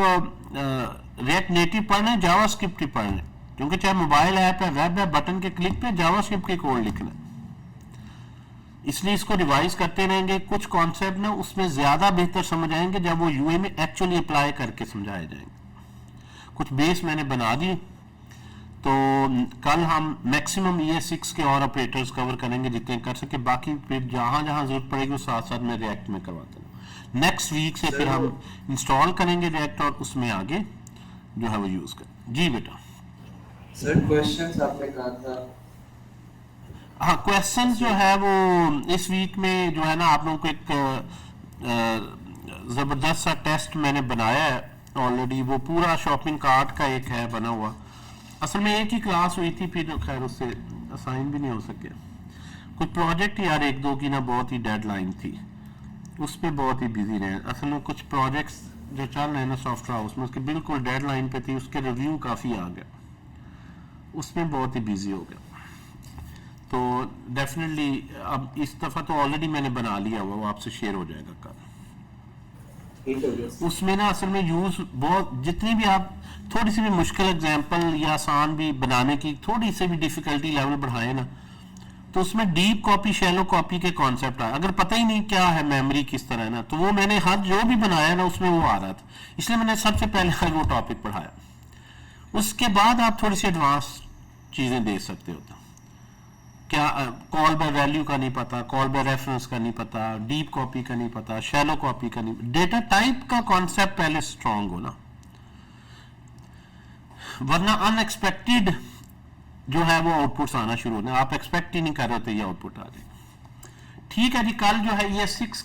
रिएक्ट नेटिव पढ़ रहे हैं, जावास्क्रिप्ट ही पढ़ रहे हैं, क्योंकि चाहे मोबाइल ऐप है, वेब है, बटन के क्लिक पे जावास्क्रिप्ट के कोड लिखना है। इसलिए इसको रिवाइज करते रहेंगे। कुछ कॉन्सेप्ट ना उसमें ज्यादा बेहतर समझ आएंगे जब वो यूए में एक्चुअली अप्लाई करके समझाए जाएंगे। कुछ बेस मैंने बना दी, तो कल हम मैक्सिमम ES6 के और ऑपरेटर्स कवर करेंगे जितने कर सके। बाकी फिर जहां जहां जरूरत पड़ेगी वो साथ साथ मैं रिएक्ट में करवाता हूँ। नेक्स्ट वीक से फिर हम इंस्टॉल करेंगे रिएक्ट और उसमें आगे जो है वो यूज करें। जी बेटा।
सर क्वेश्चंस आपने कहा था।
हाँ, क्वेश्चन जो है वो इस वीक में जो है ना, आप लोगों को एक जबरदस्त सा टेस्ट मैंने बनाया है ऑलरेडी। वो पूरा शॉपिंग कार्ट का एक है बना हुआ। असल में एक ही क्लास हुई थी, फिर खैर उससे असाइन भी नहीं हो सके। कुछ प्रोजेक्ट यार एक दो की ना बहुत ही डेडलाइन थी, उस पर बहुत ही बिजी रहे। असल में कुछ प्रोजेक्ट्स जो चल रहे हैं ना सॉफ्टवेयर हाउस में, उसके बिल्कुल डेडलाइन पे थी, उसके रिव्यू काफ़ी आ गया, उसमें बहुत ही बिजी हो गया। तो डेफिनेटली अब इस दफ़ा तो ऑलरेडी मैंने बना लिया हुआ, वो आपसे शेयर हो जाएगा कल। उसमें ना असल में यूज बहुत, जितनी भी आप थोड़ी सी भी मुश्किल एग्जांपल या आसान भी बनाने की थोड़ी सी भी डिफिकल्टी लेवल बढ़ाए ना, तो उसमें डीप कॉपी, शैलो कॉपी के कॉन्सेप्ट आए। अगर पता ही नहीं क्या है मेमोरी किस तरह है ना, तो वो मैंने हर जो भी बनाया ना उसमें वो आ रहा था, इसलिए मैंने सबसे पहले वो टॉपिक पढ़ाया। उसके बाद आप थोड़ी सी एडवांस चीजें दे सकते हो। क्या कॉल बाय वैल्यू का नहीं पता, कॉल बाय रेफरेंस का नहीं पता, डीप कॉपी का नहीं पता, शैलो कॉपी का नहीं, डेटा टाइप का कॉन्सेप्ट पहले स्ट्रांग हो ना, वरना अनएक्सपेक्टेड जो है वो आउटपुट्स आना शुरू होना। आप एक्सपेक्ट ही नहीं कर रहे होते, ये आउटपुट आ जाए। ठीक है जी, कल जो है ES6